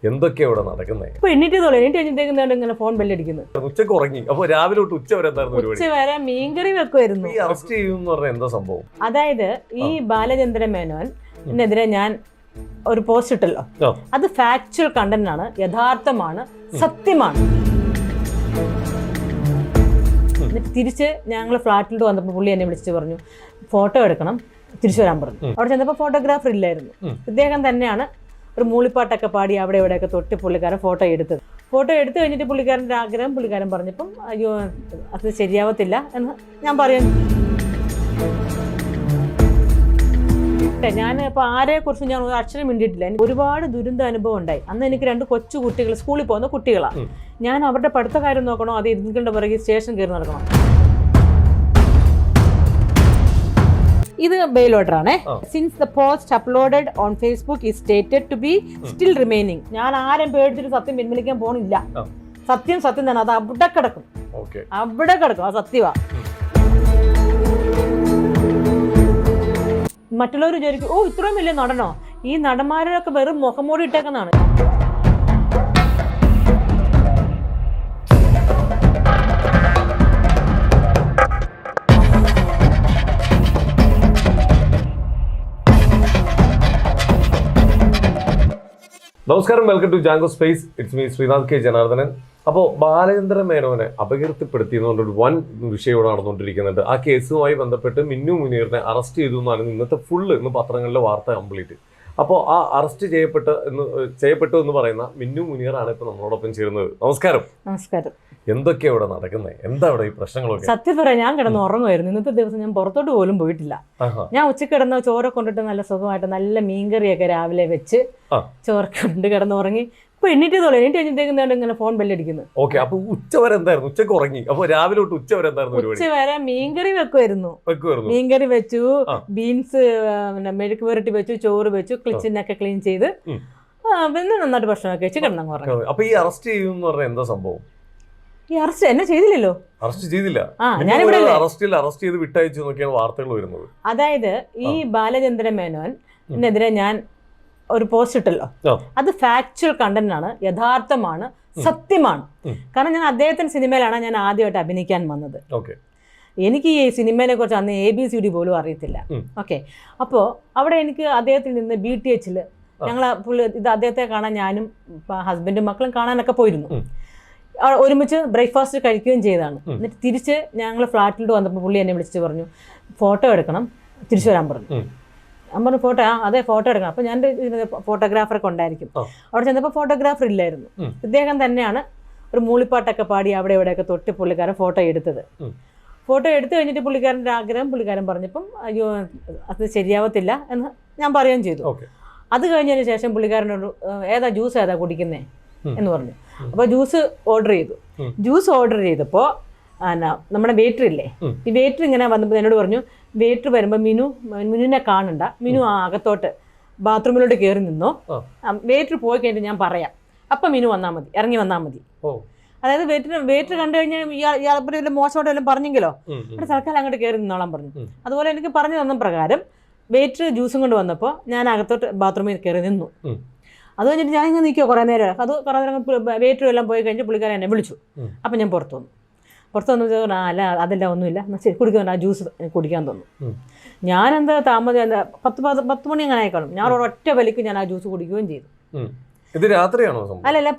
എന്തൊക്കെയാ ഇവിടെ നടക്കുന്നത്? ഇപ്പൊ എണ്ണീറ്റ് ഇങ്ങനെ ഫോൺ ബെല്ലടിക്കുന്നത്. ഉച്ചക്ക് ഉറങ്ങി. അപ്പൊ രാവിലെ തൊട്ട് ഉച്ച വരെ എന്തായിരുന്നു പരിപാടി? ഉച്ച വരെ മീൻകറി വെക്കുമായിരുന്നു. ഈ അറസ്റ്റ് ചെയ്യുമെന്ന് പറഞ്ഞാൽ എന്താ സംഭവം? അതായത് ഈ ബാലചന്ദ്രൻ മേനോനെതിരെ ഞാൻ ഒരു പോസ്റ്റ് ഇട്ടല്ലോ, അത് ഫാക്ച്വൽ കണ്ടന്റ് ആണ്, യഥാർത്ഥമാണ്, സത്യമാണ്. എന്നിട്ട് തിരിച്ച് ഞങ്ങൾ ഫ്ലാറ്റിലോട്ട് വന്നപ്പോൾ പുള്ളി എന്നെ വിളിച്ചിട്ട് പറഞ്ഞു ഫോട്ടോ എടുക്കണം, തിരിച്ചു വരാൻ പറഞ്ഞു. അവിടെ ചെന്നപ്പോൾ ഫോട്ടോഗ്രാഫർ ഇല്ലായിരുന്നു. ഇദ്ദേഹം തന്നെയാണ് ഒരു മൂളിപ്പാട്ടൊക്കെ പാടി അവിടെ ഇവിടെയൊക്കെ തൊട്ട് പുള്ളിക്കാരൻ ഫോട്ടോ എടുത്തത്. ഫോട്ടോ എടുത്തു കഴിഞ്ഞിട്ട് പുള്ളിക്കാരൻ്റെ ആഗ്രഹം പുള്ളിക്കാരൻ പറഞ്ഞപ്പം അയ്യോ അത് ശരിയാവത്തില്ല എന്ന് ഞാൻ പറയുന്നു. ഞാൻ ഇപ്പോൾ ആരെക്കുറിച്ചും ഞാൻ ഒരു അക്ഷരം മിണ്ടിയിട്ടില്ല. എനിക്ക് ഒരുപാട് ദുരന്ത അനുഭവം ഉണ്ടായി. അന്ന് എനിക്ക് 2 കൊച്ചു കുട്ടികൾ, സ്കൂളിൽ പോകുന്ന കുട്ടികളാണ്. ഞാൻ അവരുടെ പഠിത്ത കാര്യം നോക്കണോ അത് ഇതിങ്ങളുടെ പിറകെ സ്റ്റേഷൻ കയറി നടക്കണം. ഇത് ബെയിൽ ഓർഡർ ആണ്. Since the post uploaded on Facebook is stated to be still remaining. ഞാൻ ആരും പേടിച്ചിട്ട് സത്യം പിൻവലിക്കാൻ പോണില്ല. സത്യം സത്യം തന്നെ, അത് അവിടെ കിടക്കും, അവിടെ കിടക്കും, അത് സത്യമാ. മറ്റുള്ളവർ വിചാരിക്കും ഓ ഇത്രയും വലിയ നടനോ, ഈ നടന്മാരൊക്കെ വെറും മുഖംമൂടി ഇട്ടേക്കുന്നതാണ്. നമസ്കാരം, welcome to Jango space. It's me Sreenath K Janardhanan. അപ്പോൾ ബാലചന്ദ്രൻ മേനോനെ അപകീർത്തിപ്പെടുത്തിയെന്നുള്ളൊരു വൻ വിഷയം ഇവിടെ നടന്നുകൊണ്ടിരിക്കുന്നുണ്ട്. ആ കേസുമായി ബന്ധപ്പെട്ട് മിന്നു മുനീറിനെ അറസ്റ്റ് ചെയ്തു എന്നാണ് ഇന്നത്തെ ഇന്ന് പത്രങ്ങളിലെ വാർത്ത കംപ്ലീറ്റ്. അപ്പോൾ ആ അറസ്റ്റ് ചെയ്യപ്പെട്ടു എന്ന് പറയുന്ന മിന്നു മുനീറാണ് ഇപ്പോൾ നമ്മളോടൊപ്പം ചേരുന്നത്. നമസ്കാരം. നമസ്കാരം. എന്തൊക്കെയാ ഇവിടെ നടക്കുന്നത്? എന്താ ഇവിടെ ഈ പ്രശ്നങ്ങളൊക്കെ? സത്യം പറയാം, ഞാൻ കിടന്ന് ഉറങ്ങുമായിരുന്നു. ഇന്നത്തെ ദിവസം ഞാൻ പുറത്തോട്ട് പോലും പോയിട്ടില്ല. ഞാൻ ഉച്ചക്ക് കിടന്ന ചോര കൊണ്ടിട്ട് നല്ല സുഖമായിട്ട് നല്ല മീൻകറിയൊക്കെ രാവിലെ വെച്ച് ചോറൊക്കെ കൊണ്ട് കിടന്നുറങ്ങി. ഇപ്പൊ എണ്ണീറ്റ് ഇങ്ങനെ ഫോൺ ബെല്ലടിക്കുന്നത്. ഓക്കെ, അപ്പൊ ഉച്ച വരെ എന്തായിരുന്നു? ഉച്ചക്ക് ഉറങ്ങി. അപ്പൊ രാവിലെ തൊട്ട് ഉച്ച വരെ എന്തായിരുന്നു പരിപാടി? ഉച്ച വരെ മീൻകറി വെക്കുമായിരുന്നു. മീൻകറി വെച്ചു, ബീൻസ് മെഴുക്ക് പുരട്ടി വെച്ചു, ചോറ് വെച്ചു, കിച്ചനൊക്കെ ക്ലീൻ ചെയ്ത് പിന്നെ നന്നായിട്ട് ഭക്ഷണമൊക്കെ വെച്ച് കിടന്നു പറഞ്ഞു. അപ്പൊ ഈ അറസ്റ്റ് ചെയ്യുമെന്ന് പറഞ്ഞാൽ എന്താ സംഭവം? ഈ അറസ്റ്റ് എന്നെ ചെയ്തില്ലല്ലോ. അറസ്റ്റ് ചെയ്തില്ല. അറസ്റ്റ് ചെയ്ത് വിട്ടയച്ചു എന്നൊക്കെയാണ് വാർത്തകൾ വരുന്നത്. അതായത് ഈ ബാലചന്ദ്രൻ മേനോനെതിരെ ഞാൻ ഒരു പോസ്റ്റ് ഇട്ടല്ലോ, അത് ഫാക്ച്വൽ കണ്ടന്റ് ആണ്, യഥാർത്ഥമാണ്, സത്യമാണ്. കാരണം ഞാൻ അദ്ദേഹത്തിന്റെ സിനിമയിലാണ് ഞാൻ ആദ്യമായിട്ട് അഭിനയിക്കാൻ വന്നത്. എനിക്ക് ഈ സിനിമയെ കുറിച്ച് അന്ന് ABCD പോലും അറിയത്തില്ല. ഓക്കെ, അപ്പോൾ അവിടെ എനിക്ക് അദ്ദേഹത്തിൽ നിന്ന് BTH ഇത് അദ്ദേഹത്തെ കാണാൻ ഞാനും ഹസ്ബൻഡും മക്കളും കാണാനൊക്കെ പോയിരുന്നു. ഒരുമിച്ച് ബ്രേക്ക്ഫാസ്റ്റ് കഴിക്കുകയും ചെയ്തതാണ്. എന്നിട്ട് തിരിച്ച് ഞങ്ങൾ ഫ്ലാറ്റിലോട്ട് വന്നപ്പോൾ പുള്ളി എന്നെ വിളിച്ചിട്ട് പറഞ്ഞു ഫോട്ടോ എടുക്കണം, തിരിച്ചു വരാൻ പറഞ്ഞു. ഞാൻ പറഞ്ഞു ഫോട്ടോ, അതെ ഫോട്ടോ എടുക്കണം. അപ്പോൾ ഞാൻ ഫോട്ടോഗ്രാഫറൊക്കെ ഉണ്ടായിരിക്കും. അവിടെ ചെന്നപ്പോൾ ഫോട്ടോഗ്രാഫർ ഇല്ലായിരുന്നു. ഇദ്ദേഹം തന്നെയാണ് ഒരു മൂളിപ്പാട്ടൊക്കെ പാടി അവിടെ ഇവിടെയൊക്കെ തൊട്ട് പുള്ളിക്കാരൻ ഫോട്ടോ എടുത്തത്. ഫോട്ടോ എടുത്തു കഴിഞ്ഞിട്ട് പുള്ളിക്കാരൻ്റെ ആഗ്രഹം പുള്ളിക്കാരൻ പറഞ്ഞപ്പം അയ്യോ അത് ശരിയാവത്തില്ല എന്ന് ഞാൻ പറയുകയും ചെയ്തു. അത് കഴിഞ്ഞതിന് ശേഷം പുള്ളിക്കാരനോട് ജ്യൂസ് ഏതാ കുടിക്കുന്നേ എന്ന് പറഞ്ഞു. അപ്പോൾ ജ്യൂസ് ഓർഡർ ചെയ്തു. ജ്യൂസ് ഓർഡർ ചെയ്തപ്പോൾ നമ്മുടെ വെയിറ്റർ ഇല്ലേ, ഈ വെയിറ്റർ ഇങ്ങനെ വന്നപ്പോൾ എന്നോട് പറഞ്ഞു വെയിറ്റർ വരുമ്പോൾ മിനുവിനെ കാണണ്ട, മിനു അകത്തോട്ട് ബാത്റൂമിലോട്ട് കയറി നിന്നോ, വെയിറ്റർ പോയി കഴിഞ്ഞിട്ട് ഞാൻ പറയാം, അപ്പം മിനു വന്നാൽ മതി, ഇറങ്ങി വന്നാൽ മതി. അതായത് വെയിറ്റർ കണ്ടു കഴിഞ്ഞാൽ ഇയാളെ മോശമായിട്ട് വല്ലതും പറഞ്ഞെങ്കിലോ എന്നിട്ട് തൽക്കാലം അങ്ങോട്ട് കയറി നിന്നോളാൻ പറഞ്ഞു. അതുപോലെ എനിക്ക് പറഞ്ഞു തന്ന പ്രകാരം വെയിറ്റർ ജ്യൂസും കൊണ്ട് വന്നപ്പോൾ ഞാൻ അകത്തോട്ട് ബാത്റൂമിൽ കയറി നിന്നു. അത് കഴിഞ്ഞിട്ട് ഞാൻ ഇങ്ങനെ നിൽക്കുമോ കുറേ നേരം. അത് കുറേ നേരം വെയിറ്ററും എല്ലാം പോയി കഴിഞ്ഞ് പുള്ളിക്കാരൻ എന്നെ വിളിച്ചു. അപ്പം ഞാൻ പുറത്തു വന്നു. അല്ല അതല്ല ഒന്നുമില്ല, ശരി കുടിക്കാൻ, ആ ജ്യൂസ് കുടിക്കാൻ തോന്നുന്നു. ഞാനെന്താ താമസം 10 മണി അങ്ങനെ ആയിക്കാണും. ഞാൻ ഒരൊറ്റ വലിക്ക് ഞാൻ ആ ജ്യൂസ് കുടിക്കുകയും ചെയ്തു. ഇത് രാത്രിയാണോ? അല്ലല്ല,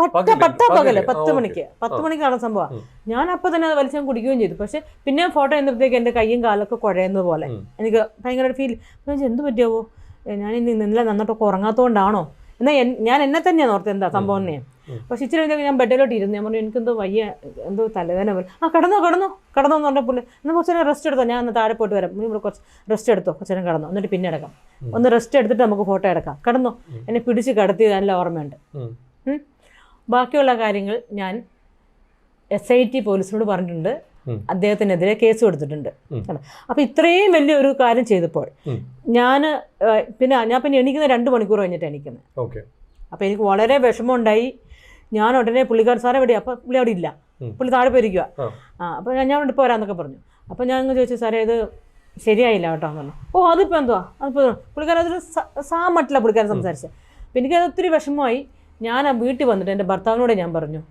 പകല് 10 മണിക്കാണ് സംഭവം. ഞാൻ അപ്പം തന്നെ അത് വലിച്ചാൽ കുടിക്കുകയും ചെയ്തു. പക്ഷെ പിന്നെ ഫോട്ടോ എന്നപ്പോഴത്തേക്ക് എൻ്റെ കയ്യും കാലൊക്കെ കുഴയുന്നത് പോലെ എനിക്ക് ഭയങ്കര ഫീൽ. എന്ത് പറ്റിയാവോ, ഞാൻ ഇന്നലെ നന്നായിട്ടൊക്കെ ഉറങ്ങാത്തതുകൊണ്ടാണോ എന്നാൽ ഞാൻ എന്നെ തന്നെയാണ് ഓർത്ത് എന്താ സംഭവം തന്നെ. പക്ഷെ ഇച്ചിരി ഞാൻ ബെഡിലോട്ട് ഇരുന്നു. ഞാൻ പറഞ്ഞു എനിക്കെന്തോ വയ്യ, എന്തോ തലവേദന പോലെ. കിടന്നോ എന്ന് പറഞ്ഞ പുള്ളി എന്നാൽ കുറച്ച് നേരം റെസ്റ്റ് എടുത്തോ, ഞാൻ ഒന്ന് താഴെ പോയിട്ട് വരാം, ഇവിടെ കുറച്ച് റെസ്റ്റ് എടുത്തോ, കുറച്ച് നേരം കിടന്നോ, എന്നിട്ട് പിന്നെ എടുക്കാം, ഒന്ന് റെസ്റ്റ് എടുത്തിട്ട് നമുക്ക് ഫോട്ടോ എടുക്കാം, കിടന്നോ. എന്നെ പിടിച്ച് കിടത്തി നല്ല ഓർമ്മയുണ്ട്. ബാക്കിയുള്ള കാര്യങ്ങൾ ഞാൻ SIT പോലീസിനോട് പറഞ്ഞിട്ടുണ്ട്, അദ്ദേഹത്തിനെതിരെ കേസ് കൊടുത്തിട്ടുണ്ട്. അപ്പം ഇത്രയും വലിയൊരു കാര്യം ചെയ്തപ്പോൾ ഞാൻ എണീക്കുന്ന 2 മണിക്കൂർ കഴിഞ്ഞിട്ട് എണീക്കുന്നത്. അപ്പം എനിക്ക് വളരെ വിഷമമുണ്ടായി. ഞാൻ ഉടനെ പുള്ളിക്കാരൻ സാറേ എവിടെയാണ്? അപ്പം പുള്ളി അവിടെ ഇല്ല, പുള്ളി താഴെ പോയിരിക്കുക. അപ്പോൾ ഞാൻ ഇപ്പോൾ വരാമെന്നൊക്കെ പറഞ്ഞു. അപ്പോൾ ഞാൻ ചോദിച്ചു സാറേ ഇത് ശരിയായില്ല കേട്ടോ എന്ന് പറഞ്ഞു. അതിപ്പോൾ എന്തുവാ? അതിപ്പോൾ പുള്ളിക്കാരൻ അതൊരു സാമട്ടില്ല പുള്ളിക്കാരൻ സംസാരിച്ചത്. അപ്പം എനിക്കത് ഒത്തിരി വിഷമമായി. ഞാൻ ആ വീട്ടിൽ വന്നിട്ട് എൻ്റെ ഭർത്താവിനോട് ഞാൻ പറഞ്ഞു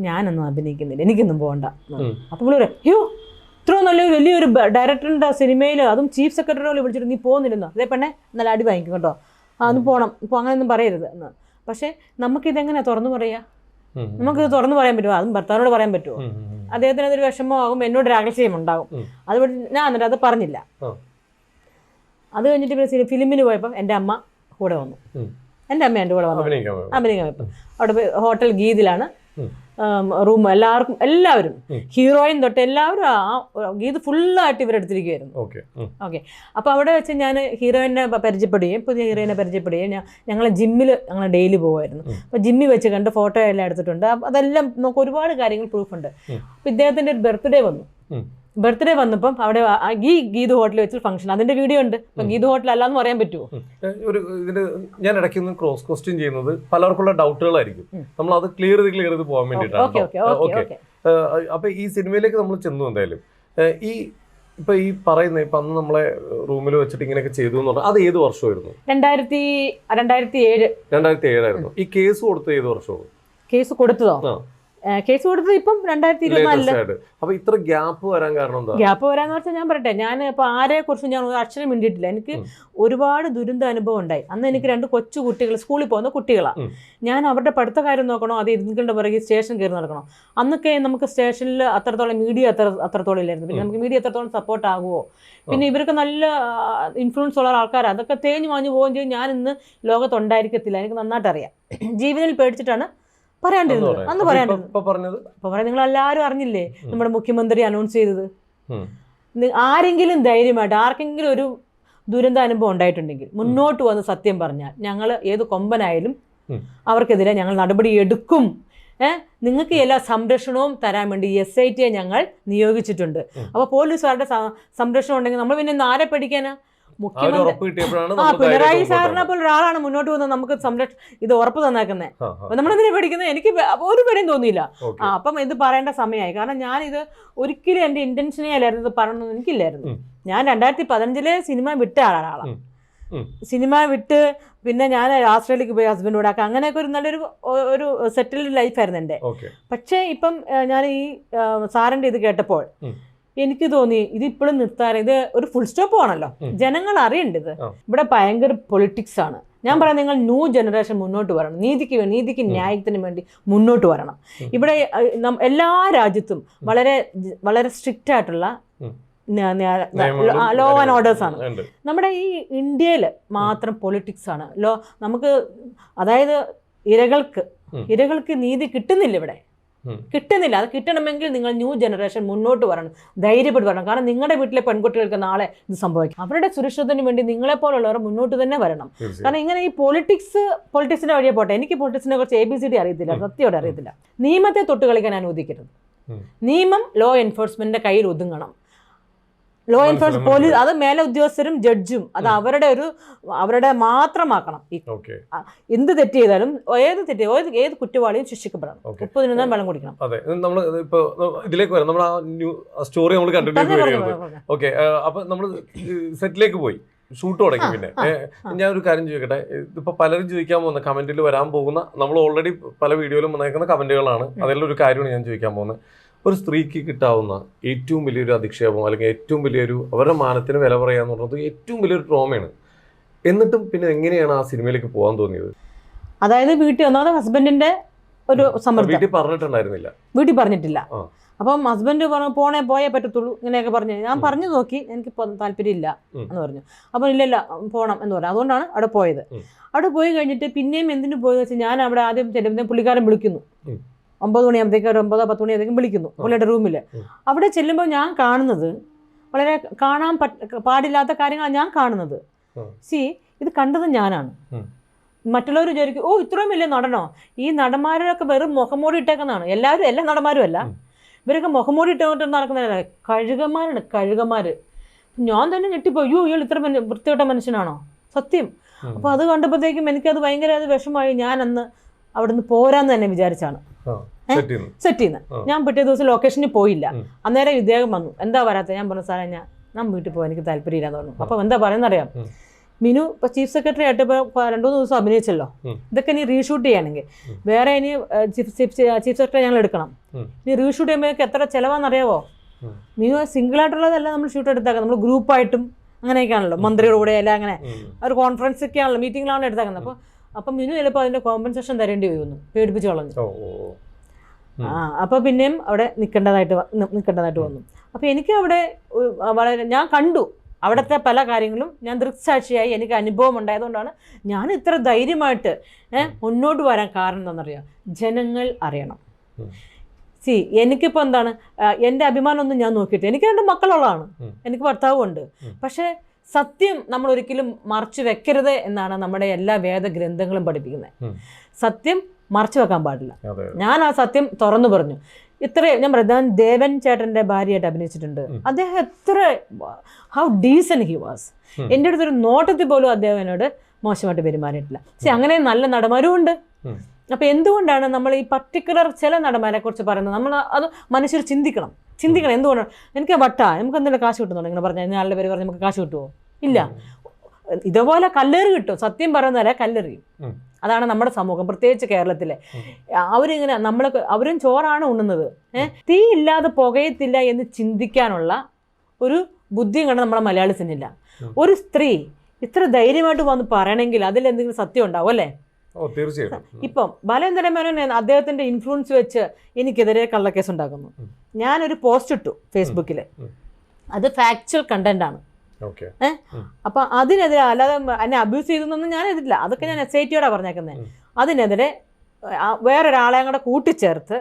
ഞാനൊന്നും അഭിനയിക്കുന്നില്ല, എനിക്കൊന്നും പോകണ്ട. അപ്പോൾ പുള്ളി പറയാം, അയ്യോ ഇത്രയും വലിയൊരു ഡയറക്ടറിൻ്റെ സിനിമയിൽ അതും ചീഫ് സെക്രട്ടറിയോട് വിളിച്ചിട്ട് നീ പോകുന്നില്ലെന്നോ, അതേ പെണ്ണെ നല്ല അടി വാങ്ങിക്കും കേട്ടോ, അതൊന്ന് പോകണം, ഇപ്പോൾ അങ്ങനെയൊന്നും പറയരുത് എന്ന്. പക്ഷേ നമുക്കിതെങ്ങനെയാണ് തുറന്നു പറയുക? നമുക്കിത് തുറന്നു പറയാൻ പറ്റുമോ? അതും ഭർത്താവിനോട് പറയാൻ പറ്റുമോ? അദ്ദേഹത്തിന് അതൊരു വിഷമമാകും, എന്നോടൊരു അകൽച്ചയും ഉണ്ടാകും. അതുകൊണ്ട് ഞാൻ എന്നിട്ട് അത് പറഞ്ഞില്ല. അത് കഴിഞ്ഞിട്ട് പിന്നെ ഫിലിമിന് പോയപ്പോൾ എൻ്റെ അമ്മ കൂടെ വന്നു. എൻ്റെ അമ്മ എൻ്റെ കൂടെ വന്നു അഭിനയിക്കാൻ പോയപ്പോൾ അവിടെ പോയി ഹോട്ടൽ ഗീതിലാണ് റൂം. എല്ലാവരും ഹീറോയിൻ തൊട്ട് എല്ലാവരും ഗീത് ഫുള്ളായിട്ട് ഇവരെടുത്തിരിക്കുമായിരുന്നു. ഓക്കെ. അപ്പോൾ അവിടെ വെച്ച് ഞാൻ ഹീറോയിനെ പരിചയപ്പെടുകയും പുതിയ ഹീറോയിനെ പരിചയപ്പെടുകയും ഞങ്ങൾ ജിമ്മിൽ ഞങ്ങൾ ഡെയിലി പോകുമായിരുന്നു. അപ്പോൾ ജിമ്മിൽ വെച്ച് കണ്ട് ഫോട്ടോ എല്ലാം എടുത്തിട്ടുണ്ട്. അതെല്ലാം നമുക്ക് ഒരുപാട് കാര്യങ്ങൾ പ്രൂഫുണ്ട്. അപ്പോൾ ഇദ്ദേഹത്തിൻ്റെ ഒരു ബർത്ത്ഡേ വന്നു. ബർത്ത്ഡേ വന്നപ്പം അവിടെ ഈ ഗീത് ഹോട്ടലിൽ വെച്ച് ഫംഗ്ഷൻ, അതിന്റെ വീഡിയോ ഉണ്ട്. അപ്പം ഗീത് ഹോട്ടൽ അല്ലാന്ന് പറയാൻ പറ്റുമോ? ഒരു ഇതിന് ഞാൻ ഇടയ്ക്ക് ഒന്ന് ക്രോസ് ക്വസ്റ്റ്യൻ ചെയ്യുന്നത് പലർക്കുള്ള ഡൗട്ടുകളായിരിക്കും. നമ്മൾ അത് ക്ലിയർ ചെയ്ത് പോകാൻ വേണ്ടിയിട്ടാണ്. അപ്പൊ ഈ സിനിമയിലേക്ക് നമ്മൾ ചെന്നു. എന്തായാലും ഈ പറയുന്ന ഇപ്പൊ അന്ന് നമ്മളെ റൂമിൽ വെച്ചിട്ട് ഇങ്ങനെയൊക്കെ ചെയ്തു എന്ന് പറഞ്ഞാൽ അത് ഏത് വർഷമായിരുന്നു? 2007 ആയിരുന്നു. ഈ കേസ് കൊടുത്തത് ഏത് വർഷമാണ്? കേസ് കൊടുത്തതോ? കേസ് കൊടുത്തത് ഇപ്പം 2024. അപ്പൊ ഇത്ര ഗ്യാപ്പ് വരാൻ കാരണം എന്താ? ഗ്യാപ്പ് വരാന്ന് വെച്ചാൽ ഞാൻ പറയട്ടെ, ഞാൻ ഇപ്പൊ ആരെ കുറിച്ച് ഞാൻ ഒരു അക്ഷരം മിണ്ടിയിട്ടില്ല. എനിക്ക് ഒരുപാട് ദുരന്ത അനുഭവം ഉണ്ടായി. അന്ന് എനിക്ക് 2 കൊച്ചു കുട്ടികൾ, സ്കൂളിൽ പോകുന്ന കുട്ടികളാണ്. ഞാൻ അവരുടെ പഠിത്ത കാര്യം നോക്കണോ, അത് ഇരുന്നികളുടെ പിറകെ സ്റ്റേഷൻ കയറി നടക്കണോ? അന്നൊക്കെ നമുക്ക് സ്റ്റേഷനിൽ അത്രത്തോളം മീഡിയ അത്രത്തോളം ഇല്ലായിരുന്നു. പിന്നെ നമുക്ക് മീഡിയ എത്രത്തോളം സപ്പോർട്ട് ആകുമോ? പിന്നെ ഇവർക്ക് നല്ല ഇൻഫ്ലുവൻസ് ഉള്ള ആൾക്കാർ, അതൊക്കെ തേഞ്ഞു മാഞ്ഞു പോവുകയും ചെയ്യും. ഞാൻ ഇന്ന് ലോകത്തുണ്ടായിരിക്കത്തില്ല, എനിക്ക് നന്നായിട്ട് അറിയാം. ജീവനിൽ പേടിച്ചിട്ടാണ് പറയാണ്ടിരുന്നത്. അന്ന് പറയാണ്ടിരുന്നത് നിങ്ങൾ എല്ലാവരും അറിഞ്ഞില്ലേ നമ്മുടെ മുഖ്യമന്ത്രി അനൗൺസ് ചെയ്തത്? ആരെങ്കിലും ധൈര്യമായിട്ട് ആർക്കെങ്കിലും ഒരു ദുരന്ത അനുഭവം ഉണ്ടായിട്ടുണ്ടെങ്കിൽ മുന്നോട്ട് വന്ന് സത്യം പറഞ്ഞാൽ ഞങ്ങൾ ഏത് കൊമ്പനായാലും അവർക്കെതിരെ ഞങ്ങൾ നടപടി എടുക്കും. നിങ്ങൾക്ക് എല്ലാ സംരക്ഷണവും തരാൻ വേണ്ടി SIT ഞങ്ങൾ നിയോഗിച്ചിട്ടുണ്ട്. അപ്പോൾ പോലീസുകാരുടെ സംരക്ഷണം ഉണ്ടെങ്കിൽ നമ്മൾ പിന്നെ ആരെ പേടിക്കാനാ? പിണറായി സാറിനെ പോലെ ഒരാളാണ് മുന്നോട്ട് വന്ന് നമുക്ക് ഇത് ഉറപ്പ് തന്നേക്കുന്നത്. അപ്പൊ നമ്മളെന്തിനാ പേടിക്കുന്നത്? എനിക്ക് ഒരു പേടിയും തോന്നിയില്ല. അപ്പം ഇത് പറയേണ്ട സമയമായി. കാരണം ഞാനിത് ഒരിക്കലും എൻ്റെ ഇന്റൻഷനേ അല്ലായിരുന്നു, ഇത് പറയണമെന്ന് എനിക്കില്ലായിരുന്നു. ഞാൻ 2015 സിനിമ വിട്ട ആളാണ്. സിനിമ വിട്ട് പിന്നെ ഞാൻ ഓസ്ട്രേലിയക്ക് പോയി ഹസ്ബൻഡ് ഒക്കെ, അങ്ങനെയൊക്കെ ഒരു നല്ലൊരു സെറ്റിൽഡ് ലൈഫായിരുന്നു എൻ്റെ. പക്ഷേ ഇപ്പം ഞാൻ ഈ സാറിൻ്റെ ഇത് കേട്ടപ്പോൾ എനിക്ക് തോന്നി ഇതിപ്പോഴും നിർത്താറ്, ഇത് ഒരു ഫുൾ സ്റ്റോപ്പ് ആണല്ലോ. ജനങ്ങൾ അറിയേണ്ടത് ഇവിടെ ഭയങ്കര പൊളിറ്റിക്സ് ആണ്. ഞാൻ പറയാം, നിങ്ങൾ ന്യൂ ജനറേഷൻ മുന്നോട്ട് വരണം. നീതിക്ക് ന്യായത്തിന് വേണ്ടി മുന്നോട്ട് വരണം. ഇവിടെ എല്ലാ രാജ്യത്തും വളരെ വളരെ സ്ട്രിക്റ്റ് ആയിട്ടുള്ള ലോ ആൻഡ് ഓർഡേഴ്സ് ആണ്. നമ്മുടെ ഈ ഇന്ത്യയിൽ മാത്രം പൊളിറ്റിക്സ് ആണ്. നമുക്ക് അതായത് ഇരകൾക്ക് നീതി കിട്ടുന്നില്ല, ഇവിടെ കിട്ടുന്നില്ല. അത് കിട്ടണമെങ്കിൽ നിങ്ങൾ ന്യൂ ജനറേഷൻ മുന്നോട്ട് വരണം, ധൈര്യപ്പെട്ട് വരണം. കാരണം നിങ്ങളുടെ വീട്ടിലെ പെൺകുട്ടികൾക്ക് നാളെ ഇത് സംഭവിക്കും. അവരുടെ സുരക്ഷിതത്തിന് വേണ്ടി നിങ്ങളെപ്പോലുള്ളവർ മുന്നോട്ട് തന്നെ വരണം. കാരണം ഇങ്ങനെ ഈ പൊളിറ്റിക്സിന്റെ വഴിയെ പോട്ടെ. എനിക്ക് പൊളിറ്റിക്സിനെ കുറിച്ച് ABCD അറിയത്തില്ല, സത്യയോടെ അറിയത്തില്ല. നിയമത്തെ തൊട്ട് കളിക്കാൻ അനുവദിക്കരുത്. നിയമം ലോ എൻഫോഴ്സ്മെന്റിന്റെ കയ്യിൽ ഒതുങ്ങണം. ലോ എൻഫോഴ്സ്മെന്റ് പോലീസ് അത് മേലെ ഉദ്യോഗസ്ഥരും ജഡ്ജും അത് അവരുടെ മാത്രമാക്കണം. എന്ത് തെറ്റ് ചെയ്താലും ഏത് കുറ്റവാളിയും ശിക്ഷിക്കപ്പെടണം. 30 ദിനം വെള്ളം കുടിക്കണം. അതെ, നമ്മൾ ഇപ്പൊ ഇതിലേക്ക് വരാം. നമ്മൾ ആ സ്റ്റോറി നമ്മൾ കണ്ടിന്യൂ. ഓക്കെ, അപ്പൊ നമ്മൾ സെറ്റിലേക്ക് പോയി, ഷൂട്ട് തുടങ്ങി. പിന്നെ ഞാൻ ഒരു കാര്യം ചോദിക്കട്ടെ, ഇപ്പൊ പലരും ചോദിക്കാൻ പോകുന്ന കമന്റിൽ വരാൻ പോകുന്ന, നമ്മൾ ഓൾറെഡി പല വീഡിയോയിലും വന്നേക്കുന്ന കമന്റുകളാണ്. അതിലൊരു കാര്യമാണ് ഞാൻ ചോദിക്കാൻ പോകുന്നത്. ഒരു സ്ത്രീക്ക് കിട്ടാവുന്ന ഏറ്റവും വലിയൊരു അധിക്ഷേപം അല്ലെങ്കിൽ ഏറ്റവും വലിയൊരു അവരുടെ മാനത്തിന് വില പറയാന്ന് പറഞ്ഞത് ഏറ്റവും വലിയൊരു ട്രോമയാണ്. എന്നിട്ടും പിന്നെ എങ്ങനെയാണ് ആ സിനിമയിലേക്ക് പോകാൻ തോന്നിയത്? അതായത് വീട്ടിൽ ഒന്നാമത് ഹസ്ബൻഡിന്റെ ഒരു സമ്മർദ്ദം. വീട്ടിൽ പറഞ്ഞിട്ടുണ്ടായിരുന്നില്ല? വീട്ടിൽ പറഞ്ഞിട്ടില്ല. അപ്പം ഹസ്ബൻഡ് പറഞ്ഞു പോയേ പറ്റത്തുള്ളൂ ഇങ്ങനെയൊക്കെ പറഞ്ഞു. ഞാൻ പറഞ്ഞു നോക്കി, എനിക്ക് താല്പര്യമില്ല എന്ന് പറഞ്ഞു. അപ്പം ഇല്ല പോകണം എന്ന് പറഞ്ഞു. അതുകൊണ്ടാണ് അവിടെ പോയത്. അവിടെ പോയി കഴിഞ്ഞിട്ട് പിന്നെയും എന്തിനു പോയെന്ന് വെച്ചാൽ, ഞാൻ അവിടെ ആദ്യം ചെല്ലുമ്പോൾ പുള്ളിക്കാരൻ വിളിക്കുന്നു. 9 മണിയാകുമ്പോഴത്തേക്ക് 9-10 മണിയാകുമ്പോഴത്തേക്കും വിളിക്കുന്നു പുള്ളിയുടെ റൂമിൽ. അവിടെ ചെല്ലുമ്പോൾ ഞാൻ കാണുന്നത് വളരെ കാണാൻ പാടില്ലാത്ത കാര്യങ്ങളാണ് ഞാൻ കാണുന്നത്. ഇത് കണ്ടത് ഞാനാണ്. മറ്റുള്ളവർ വിചാരിക്കും, ഇത്രയും വലിയ നടനോ? ഈ നടന്മാരൊക്കെ വെറും മുഖംമൂടി ഇട്ടേക്കുന്നതാണ്. എല്ലാ നടന്മാരും അല്ല, ഇവരൊക്കെ മുഖംമൂടി ഇട്ടുകൊണ്ട് നടക്കുന്നവരല്ല, കഴുകന്മാർ. ഞാൻ തന്നെ ഞെട്ടിപ്പോയി, ഇയാൾ ഇത്ര വൃത്തികെട്ട മനുഷ്യനാണോ? സത്യം. അപ്പോൾ അത് കണ്ടപ്പോഴത്തേക്കും എനിക്കത് ഭയങ്കര വിഷമമായി. ഞാൻ അന്ന് അവിടുന്ന് പോരാന്ന് തന്നെ വിചാരിച്ചാണ് സെറ്റ് ചെയ്യുന്നത്. ഞാൻ പിറ്റേ ദിവസം ലൊക്കേഷനിൽ പോയില്ല. അന്നേരം ഇദ്ദേഹം വന്നു, എന്താ വരാത്ത? ഞാൻ പറഞ്ഞു, സാറേ ഞാൻ വീട്ടിൽ പോകാൻ എനിക്ക് താല്പര്യമില്ലാന്ന് പറഞ്ഞു. അപ്പം എന്താ പറയുന്നറിയാം, മിനു ഇപ്പോൾ ചീഫ് സെക്രട്ടറി ആയിട്ട് ഇപ്പോൾ 2-3 ദിവസം അഭിനയിച്ചല്ലോ. ഇതൊക്കെ ഇനി റീഷൂട്ട് ചെയ്യണമെങ്കിൽ വേറെ ഇനി ചീഫ് സെക്രട്ടറി ഞങ്ങൾ എടുക്കണം. ഇനി റീഷൂട്ട് ചെയ്യുമ്പോഴേക്ക് എത്ര ചിലവാണെന്നറിയാവോ? മിനു സിംഗിളായിട്ടുള്ളതല്ല നമ്മൾ ഷൂട്ട് എടുത്താക്കുന്നത്, നമ്മൾ ഗ്രൂപ്പായിട്ടും അങ്ങനെയൊക്കെയാണല്ലോ, മന്ത്രിയുടെ കൂടെ അല്ല അങ്ങനെ ഒരു കോൺഫറൻസ് ഒക്കെ ആണല്ലോ, മീറ്റിങ്ങിലാണ് എടുത്താക്കുന്നത്. അപ്പം മിനു ചിലപ്പോൾ അതിൻ്റെ കോമ്പൻസേഷൻ തരേണ്ടി വരുന്നു, പേടിപ്പിച്ച് കളഞ്ഞു. അപ്പോൾ പിന്നെയും അവിടെ നിൽക്കേണ്ടതായിട്ട് വന്നു. അപ്പോൾ എനിക്ക് അവിടെ വളരെ ഞാൻ കണ്ടു അവിടുത്തെ പല കാര്യങ്ങളും, ഞാൻ ദൃക്സാക്ഷിയായി, എനിക്ക് അനുഭവം ഉണ്ടായതുകൊണ്ടാണ് ഞാൻ ഇത്ര ധൈര്യമായിട്ട് മുന്നോട്ട് വരാൻ കാരണം എന്താണെന്നറിയാം, ജനങ്ങൾ അറിയണം. എനിക്കിപ്പോൾ എന്താണ്, എൻ്റെ അഭിമാനമൊന്നും ഞാൻ നോക്കിയിട്ട്, എനിക്ക് 2 മക്കളുള്ളതാണ്, എനിക്ക് ഭർത്താവുമുണ്ട്. പക്ഷേ സത്യം നമ്മൾ ഒരിക്കലും മറച്ചു വെക്കരുത് എന്നാണ് നമ്മുടെ എല്ലാ വേദഗ്രന്ഥങ്ങളും പഠിപ്പിക്കുന്നത്. സത്യം മറച്ചു വെക്കാൻ പാടില്ല. ഞാൻ ആ സത്യം തുറന്നു പറഞ്ഞു. ഞാൻ പറഞ്ഞു, ദേവൻ ചേട്ടൻ്റെ ഭാര്യയായിട്ട് അഭിനയിച്ചിട്ടുണ്ട്. അദ്ദേഹം എത്ര ഹൗ ഡീസൻറ്റ് ഹി വാസ്. എൻ്റെ അടുത്തൊരു നോട്ടത്തിൽ പോലും അദ്ദേഹത്തിനോട് മോശമായിട്ട് പെരുമാറിയിട്ടില്ല. അങ്ങനെ നല്ല നടന്മാരും ഉണ്ട്. അപ്പോൾ എന്തുകൊണ്ടാണ് നമ്മൾ ഈ പർട്ടിക്കുലർ ചില നടന്മാരെ കുറിച്ച് പറയുന്നത്? നമ്മൾ അത് മനുഷ്യർ ചിന്തിക്കണം. എന്തുകൊണ്ടാണ് നമുക്ക് നമുക്ക് എന്തെങ്കിലും കാശ് കിട്ടുന്നുണ്ടോ? ഇങ്ങനെ പറഞ്ഞാൽ ഞാളുടെ പേര് പറഞ്ഞ് നമുക്ക് കാശ് കിട്ടുമോ? ഇല്ല. ഇതുപോലെ കല്ലേറ് കിട്ടും. സത്യം പറയുന്നവരെ കല്ലെറിയും. അതാണ് നമ്മുടെ സമൂഹം, പ്രത്യേകിച്ച് കേരളത്തിലെ. അവരിങ്ങനെ അവരും ചോറാണ് ഉണ്ണുന്നത്. തീ ഇല്ലാതെ പുകയത്തില്ല എന്ന് ചിന്തിക്കാനുള്ള ഒരു ബുദ്ധിയും കണ്ട് നമ്മുടെ മലയാളീസിനില്ല. ഒരു സ്ത്രീ ഇത്ര ധൈര്യമായിട്ട് വന്ന് പറയണമെങ്കിൽ അതിലെന്തെങ്കിലും സത്യം ഉണ്ടാവും അല്ലേ? തീർച്ചയായിട്ടും. ഇപ്പം ബാലേന്ദ്ര മേനോൻ അദ്ദേഹത്തിൻ്റെ ഇൻഫ്ലുവൻസ് വെച്ച് എനിക്കെതിരെ കള്ളക്കേസ് ഉണ്ടാക്കുന്നു. ഞാനൊരു പോസ്റ്റ് ഇട്ടു ഫേസ്ബുക്കിൽ, അത് ഫാക്ച്വൽ കണ്ടന്റ് ആണ്. അപ്പൊ അതിനെതിരെ, അല്ലാതെ എന്നെ അബ്യൂസ് ചെയ്തെന്നൊന്നും ഞാൻ എതിരില്ല, അതൊക്കെ ഞാൻ SIT-യോടാ പറഞ്ഞേക്കുന്നത്. അതിനെതിരെ വേറൊരാളെ അങ്ങോട്ട് കൂട്ടിച്ചേർത്ത്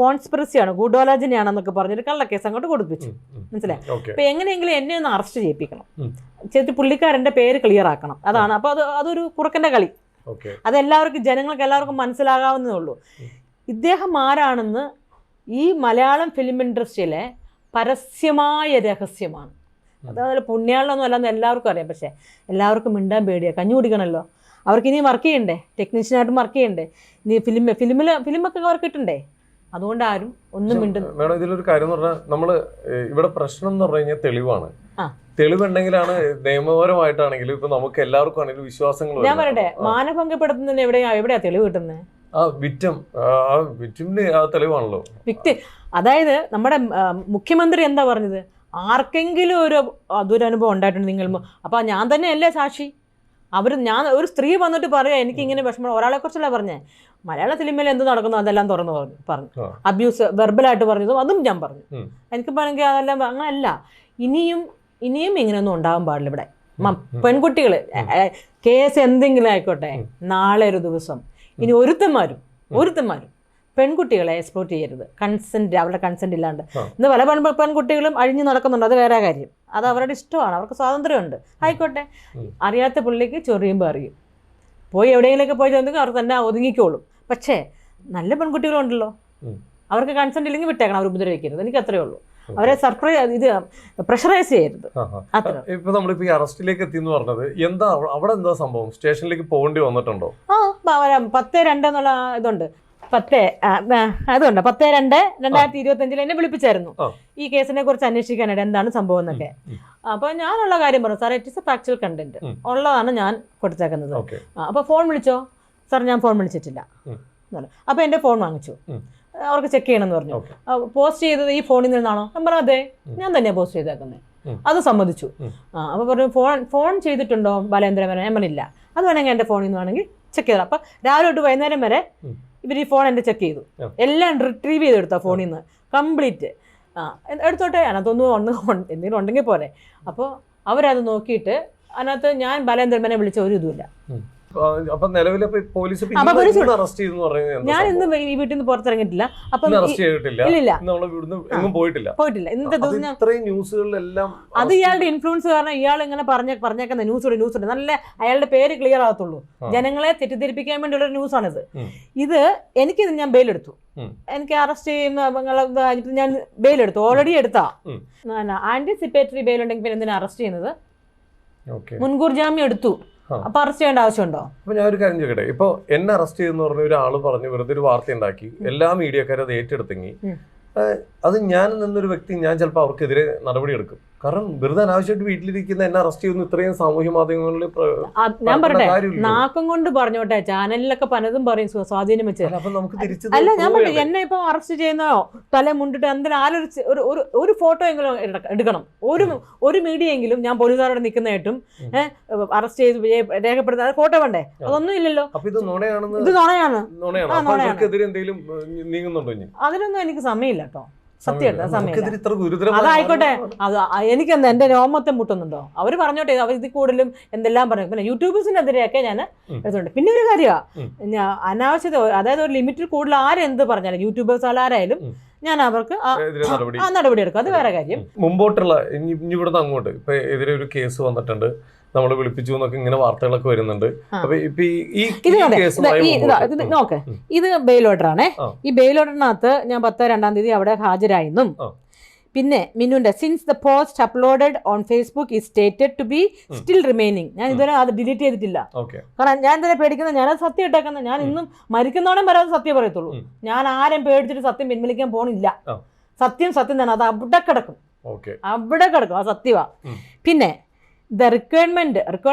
കോൺസ്പിറസിയാണ്, ഗൂഢാലോചനയാണെന്നൊക്കെ പറഞ്ഞൊരു കള്ളക്കേസ് അങ്ങോട്ട് കൊടുപ്പിച്ചു. മനസ്സിലായി? അപ്പൊ എങ്ങനെയെങ്കിലും എന്നെ ഒന്ന് അറസ്റ്റ് ചെയ്യിപ്പിക്കണം, ചേച്ചി പുള്ളിക്കാരൻ്റെ പേര് ക്ലിയർ ആക്കണം. അതാണ്. അപ്പോൾ അതൊരു കുറുക്കൻ്റെ കളി. അതെല്ലാവർക്കും, ജനങ്ങൾക്ക് എല്ലാവർക്കും മനസ്സിലാകാവുന്നതേ ഉള്ളൂ. ഇദ്ദേഹം ആരാണെന്ന് ഈ മലയാളം ഫിലിം ഇൻഡസ്ട്രിയിലെ പരസ്യമായ രഹസ്യമാണ്. അതേപോലെ പുണ്യാളൊന്നും അല്ലാന്ന് എല്ലാവർക്കും അറിയാം. പക്ഷേ എല്ലാവർക്കും മിണ്ടാൻ പേടിയാണ്, കഞ്ഞി കുടിക്കണമല്ലോ. അവർക്ക് ഇനി വർക്ക് ചെയ്യണ്ടേ, ടെക്നീഷ്യനായിട്ട് വർക്ക് ചെയ്യണ്ടേ, ഇനി ഫിലിമൊക്കെ അവർക്ക് കിട്ടണ്ടേ. അതുകൊണ്ട് ആരും ഒന്നും മിണ്ടുന്നു. മേഡം, ഇതിലൊരു കാര്യം എന്ന് പറഞ്ഞാൽ നമ്മൾ ഇവിടെ പ്രശ്നം എന്ന് പറഞ്ഞു കഴിഞ്ഞാൽ തെളിവാണ്. തെളിവുണ്ടെങ്കിലാണ് നിയമപരമായിട്ടാണെങ്കിലും ഇപ്പൊ നമുക്ക് എല്ലാവർക്കും ആണെങ്കിലും വിശ്വാസങ്ങൾ. ഞാൻ പറയട്ടെ, മാനഭംഗപ്പെടുത്തുന്നതിന് എവിടെയാ തെളിവ് കിട്ടുന്നത്? വിക്ടിമിന് ആ തെളിവാണല്ലോ. അതായത് നമ്മുടെ മുഖ്യമന്ത്രി എന്താ പറഞ്ഞത്? ആർക്കെങ്കിലും ഒരു ദുരനുഭവം ഉണ്ടായിട്ടുണ്ട് നിങ്ങൾ, അപ്പോൾ ഞാൻ തന്നെയല്ലേ സാക്ഷി? ഒരു സ്ത്രീ വന്നിട്ട് പറയാം എനിക്കിങ്ങനെ വിഷമം, ഒരാളെ കുറിച്ചല്ല പറഞ്ഞേ, മലയാള സിനിമയിൽ എന്ത് നടക്കുന്നു അതെല്ലാം തുറന്നു പറഞ്ഞു. അബ്യൂസ് വെർബലായിട്ട് പറഞ്ഞതും അതും ഞാൻ പറഞ്ഞു. എനിക്ക് പറഞ്ഞെങ്കിൽ അതെല്ലാം അങ്ങനല്ല. ഇനിയും ഇങ്ങനെയൊന്നും ഉണ്ടാകാൻ പാടില്ല ഇവിടെ. പെൺകുട്ടികൾ കേസ് എന്തെങ്കിലും ആയിക്കോട്ടെ, നാളെ ഒരു ദിവസം ഇനി ഒരുത്തന്മാരും പെൺകുട്ടികളെ എക്സ്പ്ലോട്ട് ചെയ്യരുത്. അവരുടെ കൺസെന്റ് ഇല്ലാണ്ട്. ഇന്ന് പല പെൺകുട്ടികളും അഴിഞ്ഞു നടക്കുന്നുണ്ട്, അത് വേറെ കാര്യം. അത് അവരുടെ ഇഷ്ടമാണ്, അവർക്ക് സ്വാതന്ത്ര്യമുണ്ട്, ആയിക്കോട്ടെ. അറിയാത്ത പുള്ളിക്ക് ചൊറിയുമ്പോൾ അറിയും. പോയി എവിടെയെങ്കിലുമൊക്കെ പോയി ചെന്നെങ്കിൽ അവർ തന്നെ ഒതുങ്ങിക്കോളും. പക്ഷേ നല്ല പെൺകുട്ടികളുണ്ടല്ലോ, അവർക്ക് കൺസെന്റ് ഇല്ലെങ്കിൽ വിട്ടേക്കണം, അവർ ഉപദ്രവിക്കരുത്. എനിക്ക് അത്രയേ ഉള്ളൂ. അവരെ പ്രഷറൈസ് ചെയ്യരുത്. ഇപ്പൊ നമ്മളിപ്പോ ഈ അറസ്റ്റിലേക്ക് എത്തിയെന്ന് പറഞ്ഞത് എന്താ, അവിടെ എന്താ സംഭവം? സ്റ്റേഷനിലേക്ക് പോകേണ്ടി വന്നിട്ടുണ്ടോ? 10-2 എന്നുള്ള ഇതുണ്ട്. 10-2-2025 എന്നെ വിളിപ്പിച്ചായിരുന്നു ഈ കേസിനെ കുറിച്ച് അന്വേഷിക്കാനായിട്ട്, എന്താണ് സംഭവം എന്നൊക്കെ. അപ്പോൾ ഞാനുള്ള കാര്യം പറഞ്ഞു, sir it is A factual content ഉള്ളതാണ് ഞാൻ കൊടുത്തേക്കുന്നത്. അപ്പോൾ ഫോൺ വിളിച്ചോ? സാർ ഞാൻ ഫോൺ വിളിച്ചിട്ടില്ല. അപ്പോൾ എൻ്റെ ഫോൺ വാങ്ങിച്ചു, അവർക്ക് ചെക്ക് ചെയ്യണമെന്ന് പറഞ്ഞു. പോസ്റ്റ് ചെയ്തത് ഈ ഫോണിൽ നിന്നാണോ? ഞാൻ പറഞ്ഞു അതെ, ഞാൻ തന്നെയാണ് പോസ്റ്റ് ചെയ്തേക്കുന്നത്. അത് സമ്മതിച്ചു. അപ്പോൾ പറഞ്ഞു ഫോൺ ചെയ്തിട്ടുണ്ടോ ബാലേന്ദ്ര മേനോൻ? ഞാൻ പറഞ്ഞില്ല. അത് വേണമെങ്കിൽ എൻ്റെ ഫോണിൽ നിന്ന് വേണമെങ്കിൽ ചെക്ക് ചെയ്താൽ. അപ്പം രാവിലെ തൊട്ട് വൈകുന്നേരം വരെ ഇവർ ഈ ഫോൺ എൻ്റെ ചെക്ക് ചെയ്തു, എല്ലാം റിട്രീവ് ചെയ്തെടുത്താൽ ഫോണിൽ നിന്ന് കംപ്ലീറ്റ്. എടുത്തോട്ടെ, അതിനകത്തൊന്നും എന്തെങ്കിലും ഉണ്ടെങ്കിൽ പോലെ. അപ്പോൾ അവരത് നോക്കിയിട്ട് അതിനകത്ത് ഞാൻ ബാലേന്ദ്ര മേനോനെ വിളിച്ച ഒരു ഇതുമില്ല. ഞാൻ ഇന്ന് ഈ വീട്ടിൽ നിന്ന് പുറത്തിറങ്ങിയിട്ടില്ല. അപ്പം പോയിട്ടില്ല. ഇന്നത്തെ ദിവസം അത് ഇയാളുടെ ഇൻഫ്ലുവൻസ് കാരണം ഇയാൾ ഇങ്ങനെ പറഞ്ഞേക്കുന്ന ന്യൂസ് നല്ല അയാളുടെ പേര് ക്ലിയർ ആകത്തുള്ളൂ. ജനങ്ങളെ തെറ്റിദ്ധരിപ്പിക്കാൻ വേണ്ടിയുള്ള ഒരു ന്യൂസാണിത്. എനിക്കിത് ഞാൻ ബെയിലെടുത്തു. എനിക്ക് അറസ്റ്റ് ചെയ്യുന്ന ഞാൻ ബെയിലെടുത്തു, ഓൾറെഡി എടുത്താ. ആന്റിസിപ്പേറ്ററി ബെയിൽ ഉണ്ടെങ്കിൽ പിന്നെ എന്തിനാ അറസ്റ്റ് ചെയ്യുന്നത്? മുൻകൂർ ജാമ്യം എടുത്തു, അപ്പൊ അറസ്റ്റ് ചെയ്യേണ്ട ആവശ്യമുണ്ടോ? അപ്പൊ ഞാൻ ഒരു കാര്യം ചോദിക്കട്ടെ, ഇപ്പൊ എന്നെ അറസ്റ്റ് ചെയ്യുന്ന പറഞ്ഞ ഒരാള് പറഞ്ഞു വെറുതെ ഒരു വാർത്ത ഉണ്ടാക്കി, എല്ലാ മീഡിയക്കാരും അത് ഏറ്റെടുത്തെങ്കിൽ അത് ഞാൻ നിന്നൊരു വ്യക്തി ഞാൻ ചിലപ്പോൾ അവർക്കെതിരെ നടപടി എടുക്കും. കാരണം വെറുതെ അനാവശ്യമായിട്ട് വീട്ടിലിരിക്കുന്ന എന്നെ അറസ്റ്റ് ചെയ്യുന്നു ഇത്രയും സാമൂഹ്യ മാധ്യമങ്ങളിൽ ഞാൻ പറയട്ടെ, നാക്കം കൊണ്ട് പറഞ്ഞോട്ടെ, ചാനലിലൊക്കെ പലതും പറയും സ്വാധീനം വെച്ച്. അപ്പൊ നമുക്ക് തിരിച്ചു അല്ല, ഞാൻ പറഞ്ഞു എന്നെ ഇപ്പൊ അറസ്റ്റ് ചെയ്യുന്നോ തല മുണ്ടിട്ട് എന്തിനാ ഒരു ഫോട്ടോ എങ്കിലും എടുക്കണം, ഒരു മീഡിയ എങ്കിലും ഞാൻ പോലീസുകാരോട് നിൽക്കുന്നതായിട്ടും അറസ്റ്റ് ചെയ്ത് രേഖപ്പെടുത്താൻ ഫോട്ടോ വേണ്ടേ? അതൊന്നും ഇല്ലല്ലോ. ഇത് നുണയാണ്. അതിനൊന്നും എനിക്ക് സമയമില്ല കേട്ടോ, സത്യമായിട്ട് സമയമില്ല. അതായിക്കോട്ടെ, അത് എനിക്കെന്താ എന്റെ രോമത്തെ മുട്ടുന്നുണ്ടോ? അവർ പറഞ്ഞോട്ടെ, അവർ ഇതിൽ കൂടുതലും എന്തെല്ലാം പറഞ്ഞു. പിന്നെ യൂട്യൂബേഴ്സിനെതിരെയൊക്കെ ഞാൻ എടുത്തുണ്ട്. പിന്നെ ഒരു കാര്യമാണ്, അനാവശ്യത, അതായത് ഒരു ലിമിറ്റിൽ കൂടുതൽ ആരെന്ത് പറഞ്ഞാലും യൂട്യൂബേഴ്സ് ആരായാലും ഞാൻ അവർക്ക് നടപടി എടുക്കും. അത് വേറെ കാര്യം. മുമ്പോട്ടുള്ള ഇനി ഇവിടുന്ന് അങ്ങോട്ട് ഇപ്പൊ എതിരെ ഒരു കേസ് വന്നിട്ടുണ്ട്, നമ്മൾ വിളിപ്പിച്ചു എന്നൊക്കെ ഇങ്ങനെ വാർത്തകളൊക്കെ വരുന്നുണ്ട്. അപ്പൊ ഇപ്പൊ നോക്കെ, ഇത് ബെയിൽ ഓർഡർ ആണേ. ഈ ബെയിൽ ഓർഡറിനകത്ത് ഞാൻ 10/2 അവിടെ ഹാജരായെന്നും പിന്നെ മിന്നുന്റെ since the post uploaded on Facebook is stated to be still remaining. ഞാൻ ഇതുവരെ അത് ഡിലീറ്റ് ചെയ്തിട്ടില്ല. കാരണം ഞാൻ ഇതുവരെ പേടിക്കുന്നത്, ഞാനത് സത്യം ഇട്ടേക്കുന്നത്. ഞാൻ ഇന്നും മരിക്കുന്നോടെ വരെ അത് സത്യം പറയത്തുള്ളൂ. ഞാൻ ആരും പേടിച്ചിട്ട് സത്യം പിൻവലിക്കാൻ പോണില്ല. സത്യം തന്നെ, അത് അവിടെ കിടക്കും, ആ സത്യമാ. പിന്നെ ദ റിക്വയർമെന്റ്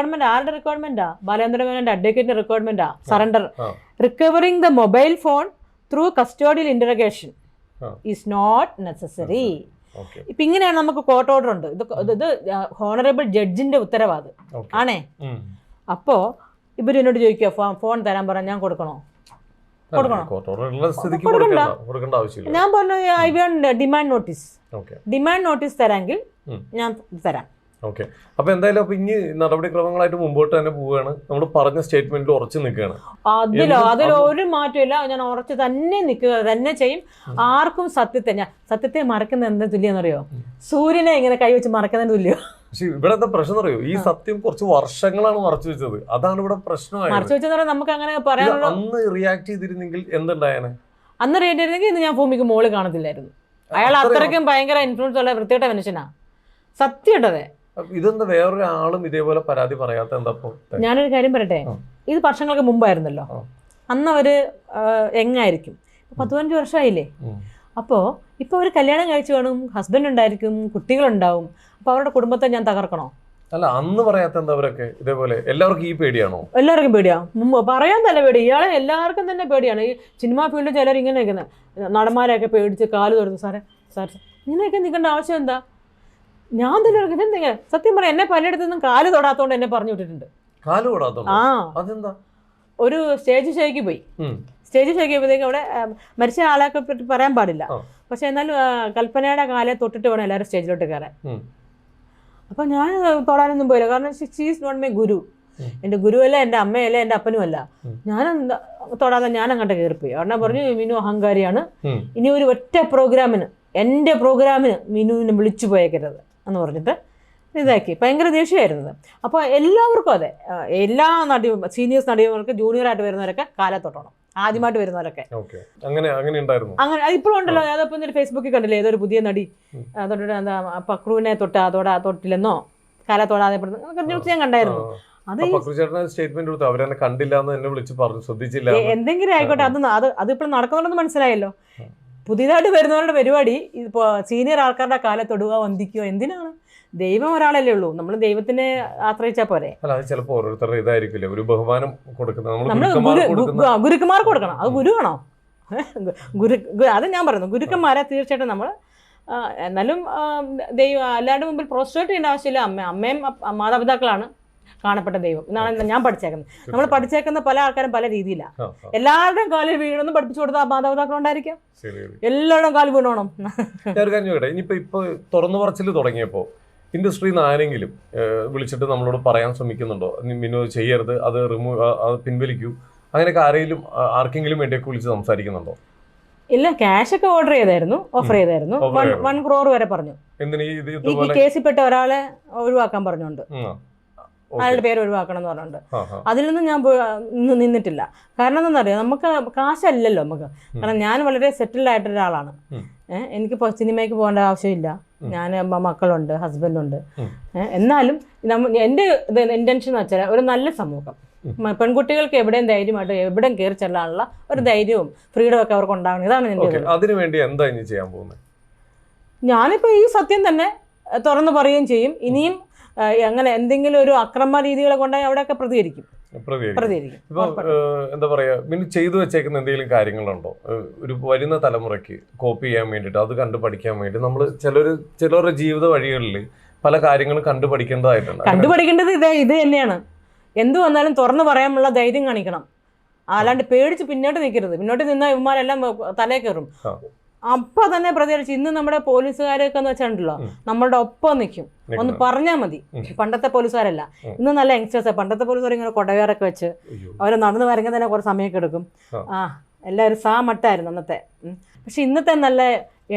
ആരുടെ റിക്വയർമെന്റാ? ബാലേന്ദ്ര മേനോന്റെ അഡ്വക്കേറ്റിന്റെ റിക്വയർമെന്റാ. Surrender recovering the mobile phone through custodial interrogation is not necessary. ഇപ്പൊ ഇങ്ങനെയാണ് നമുക്ക് കോർട്ട് ഓർഡർ ഉണ്ട്. ഇത് ഹോണറബിൾ ജഡ്ജിന്റെ ഉത്തരവാദ് ആണേ. അപ്പോ ഇവര് എന്നോട് ചോദിക്കുക, ഫോൺ തരാൻ പറഞ്ഞാൽ ഞാൻ കൊടുക്കണോ? ഞാൻ പറഞ്ഞു ഐ വേണ്ട് ഡിമാൻഡ് നോട്ടീസ് തരാമെങ്കിൽ ഞാൻ തരാം. ഓക്കെ, അപ്പൊ എന്തായാലും ഇനി നടപടിക്രമങ്ങളായിട്ട് മുമ്പോട്ട് തന്നെ പോവുകയാണ്. നമ്മൾ പറഞ്ഞ സ്റ്റേറ്റ്മെന്റിൽ ഉറച്ചു നിൽക്കുകയാണ്. അതിലൊരു മാറ്റമില്ല. ഞാൻ ഉറച്ചു തന്നെ നിൽക്കുക തന്നെ ചെയ്യും. ആർക്കും സത്യത്തെ മറക്കുന്ന എന്താ തുല്യെന്നറിയോ? സൂര്യനെ ഇങ്ങനെ കൈവച്ച് മറക്കുന്നതിന് തുല്യോ. പക്ഷെ ഇവിടെ എന്താ പ്രശ്നം അറിയോ? ഈ സത്യം കുറച്ച് വർഷങ്ങളാണ് മറച്ചു വെച്ചത്. അതാണ് ഇവിടെ പ്രശ്നമായത്. മറച്ചു വെച്ചെന്ന് നമുക്ക് അങ്ങനെ പറയാൻ. അന്ന് റിയാക്ട് ചെയ്തിരുന്നെങ്കിൽ എന്തുണ്ടായാണ്? അന്ന് റിയാക്ട് ചെയ്തിരുന്നെങ്കിൽ ഇന്ന് ഞാൻ ഭൂമിക്ക് മോള് കാണത്തില്ലായിരുന്നു. അയാൾ അത്രയ്ക്കും ഭയങ്കര ഇൻഫ്ലുവൻസ് ഉള്ള വൃത്തികെട്ട മനുഷ്യനാ. സത്യം ഉണ്ടതേ. ഇതെന്താ വേറൊരാളും ഇതേപോലെ പരാതി പറയാത്ത എന്താ? ഞാനൊരു കാര്യം പറയട്ടെ, ഇത് വർഷങ്ങൾക്ക് മുമ്പായിരുന്നല്ലോ. അന്ന് അവര് എങ്ങായിരിക്കും, 10-15 വർഷമായില്ലേ. അപ്പോൾ ഇപ്പോൾ അവർ കല്യാണം കഴിച്ചു കാണും, ഹസ്ബൻഡ് ഉണ്ടായിരിക്കും, കുട്ടികളുണ്ടാവും. അപ്പോൾ അവരുടെ കുടുംബത്തെ ഞാൻ തകർക്കണോ? അല്ല, അന്ന് പറയാത്ത എന്താ? അവരൊക്കെ ഇതേപോലെ എല്ലാവർക്കും ഈ പേടിയാണോ? എല്ലാവർക്കും പേടിയാ. പറയാൻ തന്നെ പേടി. ഇയാളെ എല്ലാവർക്കും തന്നെ പേടിയാണ്. ഈ സിനിമാ ഫീൽഡിൽ ചിലർ ഇങ്ങനെ നിൽക്കുന്നത്, നടന്മാരെയൊക്കെ പേടിച്ച് കാല് തൊടുന്നു. സാർ ഇങ്ങനെയൊക്കെ നിൽക്കേണ്ട ആവശ്യം എന്താ? ഞാൻ തന്നെ ഇതെന്തെങ്കിലും സത്യം പറയാം, എന്നെ പലയിടത്തുനിന്നും കാല് തൊടാത്തോണ്ട് എന്നെ പറഞ്ഞു വിട്ടിട്ടുണ്ട്. ഒരു സ്റ്റേജ് ഷോയ്ക്ക് പോയി. സ്റ്റേജ് ഷോയ്ക്ക് പോയപ്പോഴത്തേക്കും അവിടെ മരിച്ച ആളെ പറ്റി പറയാൻ പാടില്ല. പക്ഷെ എന്നാലും കൽപ്പനയുടെ കാലെ തൊട്ടിട്ട് വേണം എല്ലാവരും സ്റ്റേജിലോട്ട് കയറാൻ. അപ്പൊ ഞാൻ തൊടാനൊന്നും പോയില്ല. കാരണം ഷീ ഈസ് നോട്ട് മൈ ഗുരു. എൻ്റെ ഗുരുവല്ല, എൻ്റെ അമ്മയല്ല, എൻ്റെ അപ്പനുമല്ല. ഞാൻ തൊടാതെ ഞാൻ അങ്ങോട്ട് കയറിപ്പോയി. അവിടെ പറഞ്ഞു മിനു അഹങ്കാരിയാണ്, ഇനി ഒരു ഒറ്റ പ്രോഗ്രാമിന്, എൻ്റെ പ്രോഗ്രാമിന് മിനുവിനെ വിളിച്ചു പോയേക്കരുത് എന്ന് പറഞ്ഞിട്ട് ഇതാക്കി. ഭയങ്കര ദേഷ്യമായിരുന്നത്. അപ്പോൾ എല്ലാവർക്കും അതെ, എല്ലാ സീനിയേഴ്സ് നടികൾക്ക് ജൂനിയറായിട്ട് വരുന്നവരൊക്കെ കാലെ തൊട്ടണം, ആദ്യമായിട്ട് വരുന്നവരൊക്കെ. അങ്ങനെ ഇപ്പോഴും ഉണ്ടല്ലോ. അതപ്പോൾ ഇന്നലെ ഫേസ്ബുക്കിൽ കണ്ടില്ലേ, ഏതൊരു പുതിയ നടി തൊട്ടിട്ട് എന്താ പക്രുവിനെ തൊടാതെല്ലെന്നോ കാലെ തൊടാതെ ഞാൻ കണ്ടായിരുന്നു. അത് എന്തെങ്കിലും ആയിക്കോട്ടെ, അതിപ്പോൾ നടക്കുന്നുണ്ടെന്ന് മനസ്സിലായല്ലോ. പുതിയതായിട്ട് വരുന്നവരുടെ പരിപാടി ഇപ്പോൾ സീനിയർ ആൾക്കാരുടെ കാലെ തൊടുക, വന്ദിക്കുക. എന്തിനാണ്? ദൈവം ഒരാളല്ലേ ഉള്ളൂ, നമ്മൾ ദൈവത്തിനെ ആശ്രയിച്ചാൽ പോരെ. ചിലപ്പോൾ ഓരോരുത്തരുടെ ഇതായിരിക്കില്ലേ ഒരു ബഹുമാനം കൊടുക്കുന്നത്, നമ്മൾ ഗുരുക്കന്മാർക്ക് കൊടുക്കണം. അത് ഗുരുവാണോ? അത് ഞാൻ പറയുന്നു, ഗുരുക്കന്മാരെ തീർച്ചയായിട്ടും നമ്മൾ. എന്നാലും ദൈവം എല്ലാവരുടെ മുമ്പിൽ പ്രോസ്ട്രേറ്റ് ചെയ്യേണ്ട ആവശ്യമില്ല. അമ്മയും മാതാപിതാക്കളാണ് കാണപ്പെട്ട ദൈവം എന്നാണ് ഞാൻ പഠിച്ചേക്കുന്നത്. നമ്മൾ പഠിച്ചേക്കുന്ന പല ആൾക്കാരും പല രീതിയിലാണ്. എല്ലാവരുടെയും കാലിൽ വീഴണമെന്ന് പഠിപ്പിച്ചു കൊടുത്താൽ മാതാപിതാക്കളുണ്ടായിരിക്കാം. എല്ലാവരുടെയും കാലിൽ വീണോണം. ഇനിയിപ്പോ തുറന്നു പറച്ചിൽ തുടങ്ങിയപ്പോ ഇൻഡസ്ട്രിയിൽ നിന്ന് ആരെങ്കിലും വിളിച്ചിട്ട് നമ്മളോട് പറയാൻ ശ്രമിക്കുന്നുണ്ടോ, മിനു ചെയ്യരുത്, അത് പിൻവലിക്കൂ, അങ്ങനെയൊക്കെ ആർക്കെങ്കിലും വേണ്ടിയൊക്കെ വിളിച്ച് സംസാരിക്കുന്നുണ്ടോ? ഇല്ല, ക്യാഷ് ഒക്കെ ഓഫർ ചെയ്തായിരുന്നു. 1 crore വരെ പറഞ്ഞു. ഈ കേസിൽപ്പെട്ട ഒരാളെ ഒഴിവാക്കാൻ പറഞ്ഞുകൊണ്ട്, അയാളുടെ പേര് ഒഴിവാക്കണം എന്ന് പറഞ്ഞിട്ടുണ്ട്. അതിലൊന്നും ഞാൻ നിന്നിട്ടില്ല. കാരണം എന്താണെന്നറിയാം, നമുക്ക് കാശല്ലല്ലോ നമുക്ക്. കാരണം ഞാൻ വളരെ സെറ്റിൽഡ് ആയിട്ടൊരാളാണ്. എനിക്കിപ്പോൾ സിനിമയ്ക്ക് പോകേണ്ട ആവശ്യമില്ല. ഞാൻ മക്കളുണ്ട്, ഹസ്ബൻഡുണ്ട്. എന്നാലും എൻ്റെ ഇൻറ്റൻഷൻ എന്ന് വെച്ചാൽ ഒരു നല്ല സമൂഹം, പെൺകുട്ടികൾക്ക് എവിടെയും ധൈര്യമായിട്ട് എവിടെയും കയറി ചെല്ലാനുള്ള ഒരു ധൈര്യവും ഫ്രീഡം ഒക്കെ അവർക്ക് ഉണ്ടാവണം. ഇതാണ് എൻ്റെ. അതിനുവേണ്ടി എന്താ ഇനി ചെയ്യാൻ പോകുന്നത്? ഞാനിപ്പോൾ ഈ സത്യം തന്നെ തുറന്നു പറയുകയും ചെയ്യും. ഇനിയും അങ്ങനെ എന്തെങ്കിലും ഒരു അക്രമ രീതികളെ കൊണ്ടായി അവിടെയൊക്കെ പ്രതികരിക്കും. ഇപ്പൊ എന്താ പറയാ, പിന്നെ ചെയ്തു വെച്ചേക്കുന്ന എന്തെങ്കിലും കാര്യങ്ങളുണ്ടോ ഒരു വരുന്ന തലമുറയ്ക്ക് കോപ്പി ചെയ്യാൻ വേണ്ടിയിട്ട്, അത് കണ്ടു പഠിക്കാൻ വേണ്ടി? നമ്മൾ ചിലരുടെ ജീവിത വഴികളിൽ പല കാര്യങ്ങളും കണ്ടുപഠിക്കേണ്ടതായിട്ടുണ്ട്. കണ്ടുപഠിക്കേണ്ടത് ഇത് തന്നെയാണ്. എന്ത് വന്നാലും തുറന്നു പറയാനുള്ള ധൈര്യം കാണിക്കണം. അല്ലാണ്ട് പേടിച്ച് പിന്നോട്ട് നിൽക്കരുത്. പിന്നോട്ട് നിന്ന ഇവന്മാരെല്ലാം തലേ കയറും. അപ്പൊ തന്നെ പ്രതികരിച്ച് ഇന്ന് നമ്മുടെ പോലീസുകാരൊക്കെ എന്ന് വെച്ചിട്ടുണ്ടല്ലോ, നമ്മളുടെ ഒപ്പം നിൽക്കും. ഒന്ന് പറഞ്ഞാൽ മതി. പണ്ടത്തെ പോലീസുകാരല്ല, ഇന്ന് നല്ല യങ്സ്റ്റേഴ്സ്. പണ്ടത്തെ പോലീസുകാർ ഇങ്ങനെ കൊടവേറൊക്കെ വെച്ച് അവർ നടന്നു വരങ്ങി തന്നെ കുറെ സമയമൊക്കെ എടുക്കും. എല്ലാവരും മട്ടായിരുന്നു അന്നത്തെ. പക്ഷെ ഇന്നത്തെ നല്ല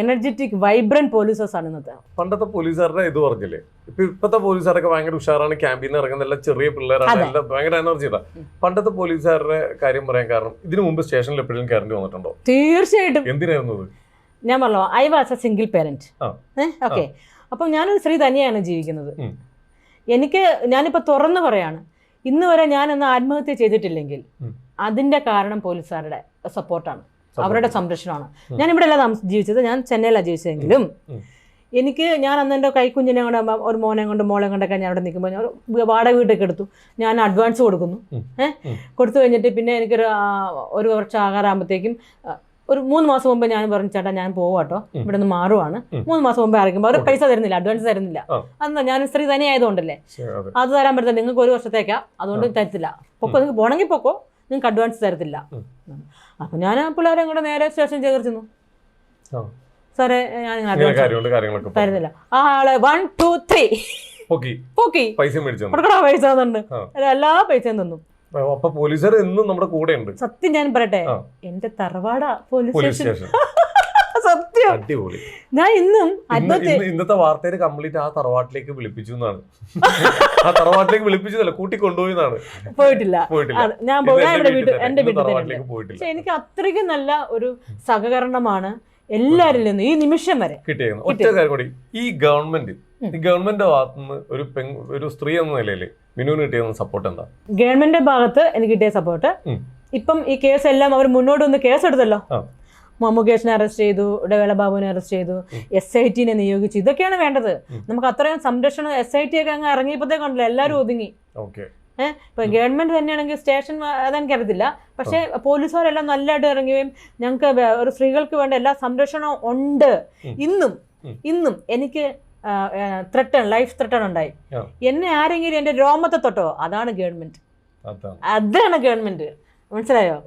എനർജറ്റിക് വൈബ്രന്റ് പോലീസേഴ്സ് ആണ് ഇന്നത്തെ. പണ്ടത്തെ പോലീസുകാരുടെ ഇത് പറഞ്ഞില്ലേ, ഇപ്പത്തെ പോലീസുകാരൊക്കെ ഭയങ്കര ഉഷാറാണ്, ക്യാമ്പീന്ന് ഇറങ്ങുന്ന എല്ലാ ചെറിയ പിള്ളേരാണ്, എല്ലാം ഭയങ്കര എനർജിയാണ്. പണ്ടത്തെ പോലീസുകാരുടെ കാര്യം പറയാൻ കാരണം, ഇതിനു മുമ്പ് സ്റ്റേഷനിൽ എപ്പോഴും കയറേണ്ടി വന്നിട്ടുണ്ടോ? തീർച്ചയായിട്ടും. എന്തിനായിരുന്നു? ഞാൻ പറഞ്ഞോ, I was A single parent. Okay, അപ്പം ഞാനൊരു സ്ത്രീ തന്നെയാണ് ജീവിക്കുന്നത്. ഞാനിപ്പോൾ തുറന്നു പറയാണ്, ഇന്ന് വരെ ഞാനൊന്ന് ആത്മഹത്യ ചെയ്തിട്ടില്ലെങ്കിൽ അതിന്റെ കാരണം പോലീസുകാരുടെ സപ്പോർട്ടാണ്, അവരുടെ സംരക്ഷണമാണ്. ഞാൻ ഇവിടെ അല്ല ജീവിച്ചത്, ഞാൻ ചെന്നൈയിലാണ് ജീവിച്ചതെങ്കിലും ഞാൻ അന്ന് എൻ്റെ കൈക്കുഞ്ഞിനെ കൊണ്ട്, ഒരു മോനെ കൊണ്ട് മോളെ കൊണ്ടൊക്കെ ഞാൻ അവിടെ നിൽക്കുമ്പോൾ ഞാൻ വാടക വീട്ടൊക്കെ എടുത്തു. ഞാൻ അഡ്വാൻസ് കൊടുക്കുന്നു. കൊടുത്തു കഴിഞ്ഞിട്ട് പിന്നെ ഒരു വർഷം ആകാറാകുമ്പോഴത്തേക്കും ഒരു 3 മാസം മുമ്പ് ഞാൻ പറഞ്ഞു, ചേട്ടാ ഞാൻ പോവാട്ടോ, ഇവിടെ നിന്ന് മാറുവാണ്. 3 മാസം മുമ്പ് ഇറങ്ങുമ്പോൾ അവർ പൈസ തരുന്നില്ല, അഡ്വാൻസ് തരുന്നില്ല. അന്ന് ഞാൻ സ്ത്രീ തന്നെ ആയതുകൊണ്ടല്ലേ, അത് തരാൻ പറ്റില്ല, നിങ്ങൾക്ക് 1 വർഷത്തേക്കാ, അതുകൊണ്ട് തരത്തില്ല. പൊക്കോ, നിങ്ങൾക്ക് പോണെങ്കിൽ പൊക്കോ, നിങ്ങൾക്ക് അഡ്വാൻസ് തരത്തില്ല. അപ്പം ഞാൻ പിള്ളേരെ കൂടെ നേരെ സ്റ്റേഷൻ ചേർക്കുന്നു. സാറേ ഞാൻ തരുന്നില്ല. ആ ആളെ 1 2 3 പൊക്കി പൈസ തന്നുണ്ട്, എല്ലാ പൈസയും തന്നു. അപ്പൊ പോലീസുകാർ എന്നും നമ്മുടെ കൂടെ ഉണ്ട്. സത്യം ഞാൻ പറയട്ടെ, എന്റെ തറവാടാ പോലീസ് സ്റ്റേഷൻ. സത്യം. അടിപൊളി. ഞാൻ ഇന്നും ഇന്നത്തെ വാർത്തയിൽ കംപ്ലീറ്റ് ആ തറവാട്ടിലേക്ക് വിളിപ്പിച്ചു എന്നാണ്. ആ തറവാട്ടിലേക്ക് വിളിപ്പിച്ചതല്ല, കൂട്ടി കൊണ്ടുപോയെന്നാണ്. പോയിട്ടില്ല. ഞാൻ എന്റെ വീട്ടിൽ പോയിട്ടില്ല. പക്ഷെ എനിക്ക് അത്രയ്ക്കും നല്ല ഒരു സഹകരണമാണ് എല്ലാരിൽ നിന്നും ഈ നിമിഷം വരെ കിട്ടിയത്. ഒറ്റ കാര്യം കൂടി, ഈ ഗവൺമെന്റ് ഭാഗത്തുനിന്ന് ഒരു സ്ത്രീ എന്ന നിലയിൽ മിനുവിന് കിട്ടിയ സപ്പോർട്ട് എന്താ? ഗവൺമെന്റിന്റെ ഭാഗത്ത് എനിക്ക് കിട്ടിയ സപ്പോർട്ട്, ഇപ്പം ഈ കേസ് എല്ലാം അവർ മുന്നോട്ട് വന്ന് കേസെടുത്തല്ലോ. മുകേഷിനെ അറസ്റ്റ് ചെയ്തു, ഇടവേള ബാബുവിനെ അറസ്റ്റ് ചെയ്തു, SIT നിയോഗിച്ചു. ഇതൊക്കെയാണ് വേണ്ടത്. നമുക്ക് അത്രയും സംരക്ഷണം SIT ഒക്കെ അങ്ങ് ഇറങ്ങിയപ്പോഴത്തേക്കുണ്ടല്ലോ എല്ലാവരും ഒതുങ്ങി. ഇപ്പൊ ഗവൺമെന്റ് തന്നെയാണെങ്കിൽ സ്റ്റേഷൻ അതെനിക്കറിയത്തില്ല, പക്ഷെ പോലീസുകാരെല്ലാം നല്ലതായിട്ട് ഇറങ്ങുകയും ഞങ്ങൾക്ക് ഒരു സ്ത്രീകൾക്ക് വേണ്ട എല്ലാ സംരക്ഷണവും ഉണ്ട്. ഇന്നും എനിക്ക് ലൈഫ് ത്രെട്ടൺ ഉണ്ടായി. എന്നെ ആരെങ്കിലും എന്റെ രോമത്തെ തൊട്ടോ, അതാണ് ഗവൺമെന്റ്. മനസ്സിലായോ?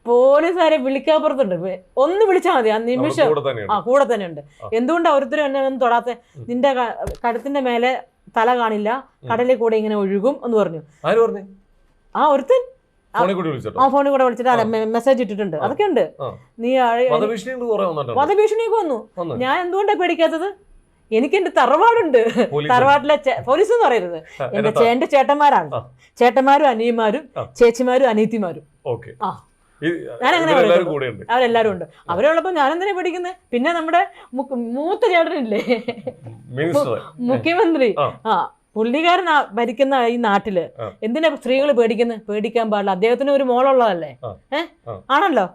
പോലീസുകാരെ വിളിക്കാപ്പുറത്തുണ്ട്. ഒന്ന് വിളിച്ചാൽ മതി, ആ നിമിഷം കൂടെ തന്നെ ഉണ്ട്. എന്തുകൊണ്ടാണ് ഓരോരുത്തരും എന്നെ ഒന്നും തൊടാത്ത? നിന്റെ കഴുത്തിന്റെ മേലെ തല കാണില്ല, കടലിൽ കൂടെ ഇങ്ങനെ ഒഴുകും എന്ന് പറഞ്ഞു. ഒരുത്തൻ ഫോണിൽ കൂടെ വിളിച്ചിട്ട് മെസ്സേജ് ഇട്ടിട്ടുണ്ട്. അതൊക്കെ ഉണ്ട്. നീ വധഭീഷണിയൊക്കെ വന്നു. ഞാൻ എന്തുകൊണ്ടാണ് പേടിക്കാത്തത്? എനിക്ക് എന്റെ തറവാടുണ്ട്. തറവാട്ടിലെ പോലീസ് എന്ന് പറയരുത്, എന്റെ ചേട്ടന്മാരാണ്. ചേട്ടന്മാരും അനിയന്മാരും ചേച്ചിമാരും അനിയത്തിമാരും. ഞാനങ്ങനെ അവരെല്ലാരും ഉണ്ട്. അവരുള്ളപ്പോ ഞാനെന്തിനാ പേടിക്കുന്നത്? പിന്നെ നമ്മുടെ മൂത്ത ചേട്ടനില്ലേ, മുഖ്യമന്ത്രി, പുള്ളിക്കാരൻ ഭരിക്കുന്ന ഈ നാട്ടില് എന്തിനാ സ്ത്രീകൾ പേടിക്കാൻ പാടില്ല? അദ്ദേഹത്തിന് ഒരു മോളുള്ളതല്ലേ? ആണല്ലോ.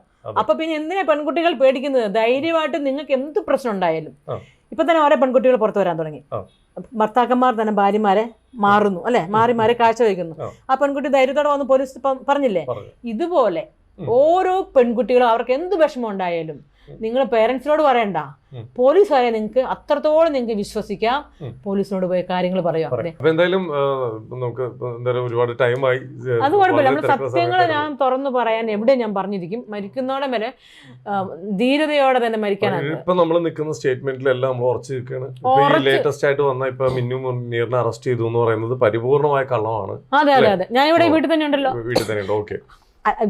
അപ്പൊ പിന്നെ എന്തിനാ പെൺകുട്ടികൾ പേടിക്കുന്നത്? ധൈര്യമായിട്ട് നിങ്ങൾക്ക് എന്ത് പ്രശ്നം ഉണ്ടായാലും. ഇപ്പൊ തന്നെ ഓരോ പെൺകുട്ടികൾ പുറത്തു വരാൻ തുടങ്ങി. ഭർത്താക്കന്മാർ തന്നെ ഭാര്യമാരെ മാറുന്നു, അല്ലെ? മാറി കാഴ്ച വയ്ക്കുന്നു. ആ പെൺകുട്ടി ധൈര്യത്തോടെ വന്ന് പോലീസ് പറഞ്ഞില്ലേ? ഇതുപോലെ ഓരോ പെൺകുട്ടികളും അവർക്ക് എന്ത് വിഷമം ഉണ്ടായാലും നിങ്ങൾ പേരൻസിനോട് പറയണ്ട, പോലീസുകാരെ നിങ്ങൾക്ക് അത്രത്തോളം നിങ്ങൾക്ക് വിശ്വസിക്കാം. പോലീസിനോട് പോയി കാര്യങ്ങൾ പറയാം. എന്തായാലും നമുക്ക് ഒരുപാട് ടൈമായി. അത് കുഴപ്പമില്ല. നമ്മൾ സത്യങ്ങൾ ഞാൻ തുറന്നു പറയാൻ എവിടെ ഞാൻ പറഞ്ഞിരിക്കും. മരിക്കുന്നോടെ വരെ ധീരതയോടെ തന്നെ മരിക്കാനാണ്. ഇപ്പൊ നമ്മൾ നിൽക്കുന്ന സ്റ്റേറ്റ്മെന്റിലെല്ലാം നമ്മൾ ഉറച്ചു നിൽക്കുകയാണ്. ലേറ്റസ്റ്റ് ആയിട്ട് വന്ന ഇപ്പൊ മിന്നു മുനീറിനെ അറസ്റ്റ് ചെയ്തു എന്ന് പറയുന്നത് പരിപൂർണമായ കള്ളമാണ്. അതെ. ഞാൻ ഇവിടെ വീട്ടിൽ തന്നെ ഉണ്ടല്ലോ. വീട്ടിൽ തന്നെ ഉണ്ട്. ഓക്കെ.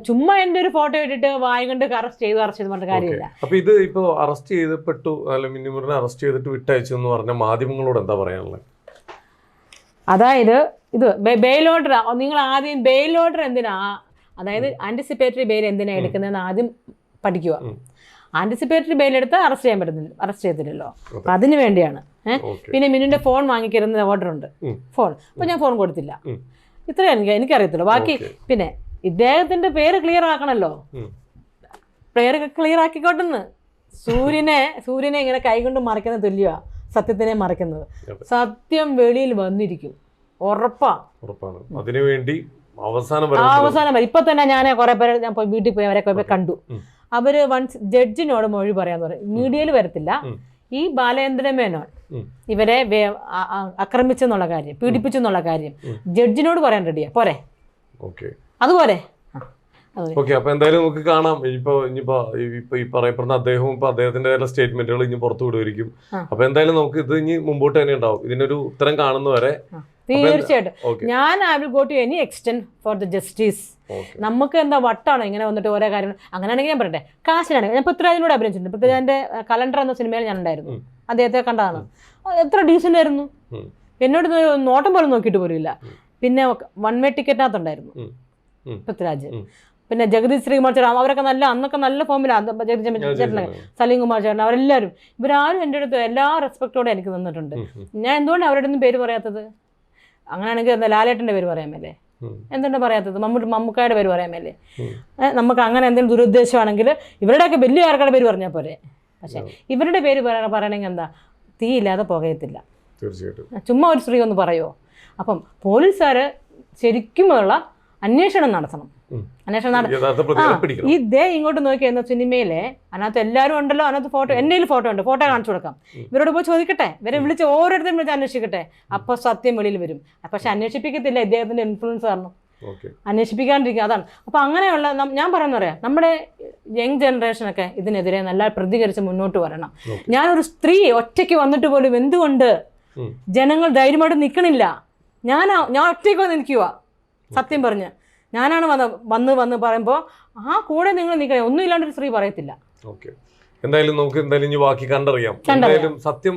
ചുമ്മാ എന്റെ ഒരു ഫോട്ടോ ഇട്ടിട്ട് വായി കൊണ്ട് അറസ്റ്റ് ചെയ്ത് പറഞ്ഞ കാര്യമില്ല. അപ്പൊ ഇത് ഇപ്പൊ അറസ്റ്റ് ചെയ്തപ്പെട്ടു, അല്ല മിന്നുമുറിനെ അറസ്റ്റ് ചെയ്തിട്ട് വിട്ടയച്ചു എന്ന് പറഞ്ഞ മാധ്യമങ്ങളോട് എന്താ പറയാനുള്ളത്? അതായത് ഇത് ബെയിൽ ഓർഡർ, നിങ്ങൾ ആദ്യം ബെയിൽ ഓർഡർ എന്തിനാ, അതായത് ആന്റിസിപ്പേറ്ററി ബെയിൽ എന്തിനാ എടുക്കുന്നതെന്ന് ആദ്യം പഠിക്കുക. ആന്റിസിപ്പേറ്ററി ബെയിൽ എടുത്ത് അറസ്റ്റ് ചെയ്തില്ലല്ലോ, അപ്പൊ അതിന് വേണ്ടിയാണ്. പിന്നെ മിന്നുന്റെ ഫോൺ വാങ്ങിക്കരുന്ന ഓർഡർ ഉണ്ട്, ഫോൺ. അപ്പൊ ഞാൻ ഫോൺ കൊടുത്തില്ല. ഇത്രയും എനിക്കറിയത്തില്ല. ബാക്കി പിന്നെ ഇദ്ദേഹത്തിന്റെ പേര് ക്ലിയർ ആക്കണല്ലോ. പേര് ക്ലിയർ ആക്കിക്കോട്ടെന്ന് സൂര്യനെ ഇങ്ങനെ കൈകൊണ്ട് മറയ്ക്കുന്ന തുല്യമാ സത്യത്തിനെ മറയ്ക്കുന്നത്. സത്യം വെളിയിൽ വന്നിരിക്കും, ഉറപ്പാണ്. അതിനുവേണ്ടി അവസാനം വരെ ഇപ്പൊ തന്നെ ഞാൻ കുറെ പേര് ഞാൻ വീട്ടിൽ പോയി അവരെ കുറെ കണ്ടു. അവര് വൺസ് ജഡ്ജിനോട് മൊഴി പറയാന്ന് പറയും. മീഡിയയിൽ വരത്തില്ല. ഈ ബാലേന്ദ്ര മേനോൻ ഇവരെ ആക്രമിച്ചെന്നുള്ള കാര്യം, പീഡിപ്പിച്ചെന്നുള്ള കാര്യം ജഡ്ജിനോട് പറയാൻ റെഡിയാ. പോരെ? അതുപോലെ ഓക്കെ. അപ്പൊ എന്തായാലും നമുക്ക് കാണാം. ഇനിയിപ്പോ ഈ പറയപ്പെടുന്ന അദ്ദേഹവും ഇപ്പൊ അദ്ദേഹത്തിന്റെ സ്റ്റേറ്റ്മെന്റുകൾ ഇനി പുറത്തു വിടുമായിരിക്കും. അപ്പൊ എന്തായാലും നമുക്ക് ഇത് ഇനി മുമ്പോട്ട് തന്നെ ഉണ്ടാവും. ഇതിനൊരു ഉത്തരം കാണുന്നവരെ തീർച്ചയായിട്ടും ഞാൻ I will go to any extent for the justice. നമുക്ക് എന്താ വട്ടാണോ ഇങ്ങനെ വന്നിട്ട് ഓരോ കാര്യങ്ങൾ? അങ്ങനെയാണെങ്കിൽ ഞാൻ പറയട്ടെ, കാശിനാണെങ്കിൽ ഞാൻ പൃഥ്വിരാജിനോട് അഭിനയിച്ചിട്ടുണ്ട്. പൃഥ്വിരാജിന്റെ കലണ്ടർ എന്ന സിനിമയിൽ ഞാൻ ഉണ്ടായിരുന്നു. അദ്ദേഹത്തെ കണ്ടതാണ്. എത്ര ഡീസന്റ് ആയിരുന്നു. എന്നോട് നോട്ടം പോലും നോക്കിയിട്ട് പോലും ഇല്ല. പിന്നെ വൺ വേ ടിക്കറ്റിനകത്തുണ്ടായിരുന്നു പൃഥ്വിരാജ്. പിന്നെ ജഗദീഷ് ശ്രീകുമാർ ചേട്ടൻ, അവരൊക്കെ അന്നൊക്കെ നല്ല ഫോമിലാണ്. ചേട്ടൻ, സലീം കുമാർ ചേട്ടൻ, അവരെല്ലാവരും ഇവരാരും എൻ്റെ അടുത്ത് എല്ലാ റെസ്പെക്റ്റോടെ എനിക്ക് തന്നിട്ടുണ്ട്. ഞാൻ എന്തുകൊണ്ട് അവരുടെ ഒന്നും പേര് പറയാത്തത്? അങ്ങനെയാണെങ്കിൽ എന്താ ലാലേട്ടൻ്റെ പേര് പറയാൻ മേലേ? എന്തുകൊണ്ട് പറയാത്തത്? മമ്മൂക്കായുടെ പേര് പറയാൻ മേലേ? നമുക്ക് അങ്ങനെ എന്തെങ്കിലും ദുരുദ്ദേശമാണെങ്കിൽ ഇവരുടെയൊക്കെ വലിയ ആൾക്കാരുടെ പേര് പറഞ്ഞാൽ പോരെ. പക്ഷേ ഇവരുടെ പേര് പറയണമെങ്കിൽ എന്താ, തീയില്ലാതെ പുകയത്തില്ല. ചുമ്മാ ഒരു സ്ത്രീ ഒന്ന് പറയുമോ? അപ്പം പോലീസുകാർ ശരിക്കുമുള്ള അന്വേഷണം നടത്തണം. ഇതേ ഇങ്ങോട്ട് നോക്കി എന്ന സിനിമയിലെ അതിനകത്ത് എല്ലാവരും ഉണ്ടല്ലോ. അതിനകത്ത് ഫോട്ടോ, എൻ്റെ ഫോട്ടോ ഉണ്ട്, ഫോട്ടോ കാണിച്ചു കൊടുക്കാം. ഇവരോട് പോയി ചോദിക്കട്ടെ, ഇവരെ വിളിച്ച് ഓരോരുത്തരും വിളിച്ച് അന്വേഷിക്കട്ടെ. അപ്പോൾ സത്യം വെളിയിൽ വരും. പക്ഷെ അന്വേഷിപ്പിക്കത്തില്ല, ഇദ്ദേഹത്തിന്റെ ഇൻഫ്ലുവൻസ് കാരണം അന്വേഷിപ്പിക്കാണ്ടിരിക്കുക. അതാണ്. അപ്പോൾ അങ്ങനെയുള്ള ഞാൻ പറയുന്ന പറയാം, നമ്മുടെ യങ് ജനറേഷനൊക്കെ ഇതിനെതിരെ നല്ല പ്രതികരിച്ച് മുന്നോട്ട് വരണം. ഞാനൊരു സ്ത്രീ ഒറ്റയ്ക്ക് വന്നിട്ട് പോലും എന്തുകൊണ്ട് ജനങ്ങൾ ധൈര്യമായിട്ട് നിൽക്കണില്ല? ഞാൻ ഒറ്റയ്ക്ക് വന്ന് നിൽക്കുക. സത്യം പറഞ്ഞ് ഞാനാണ് വന്ന് പറയുമ്പോൾ ആ കൂടെ നിങ്ങൾ നിൽക്കണേ. ഒന്നും ഇല്ലാണ്ടൊരു സ്ത്രീ പറയത്തില്ല. എന്തായാലും നമുക്ക് ഇനി ബാക്കി കണ്ടറിയാം. എന്തായാലും സത്യം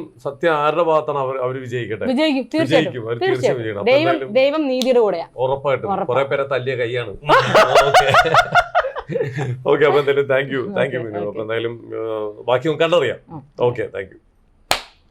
ആരുടെ ഭാഗത്താണ് അവർ വിജയിക്കട്ടെ. തീർച്ചയായിട്ടും ദൈവം നീതിയുടെ കൂടെയാ. ഉറപ്പായിട്ടും. കുറെ പേരെ തല്ലിയ കൈയാണ്. ഓക്കെ. അപ്പൊ എന്തായാലും താങ്ക് യു. അപ്പൊ എന്തായാലും ബാക്കി നമുക്ക് കണ്ടറിയാം. Okay, thank you.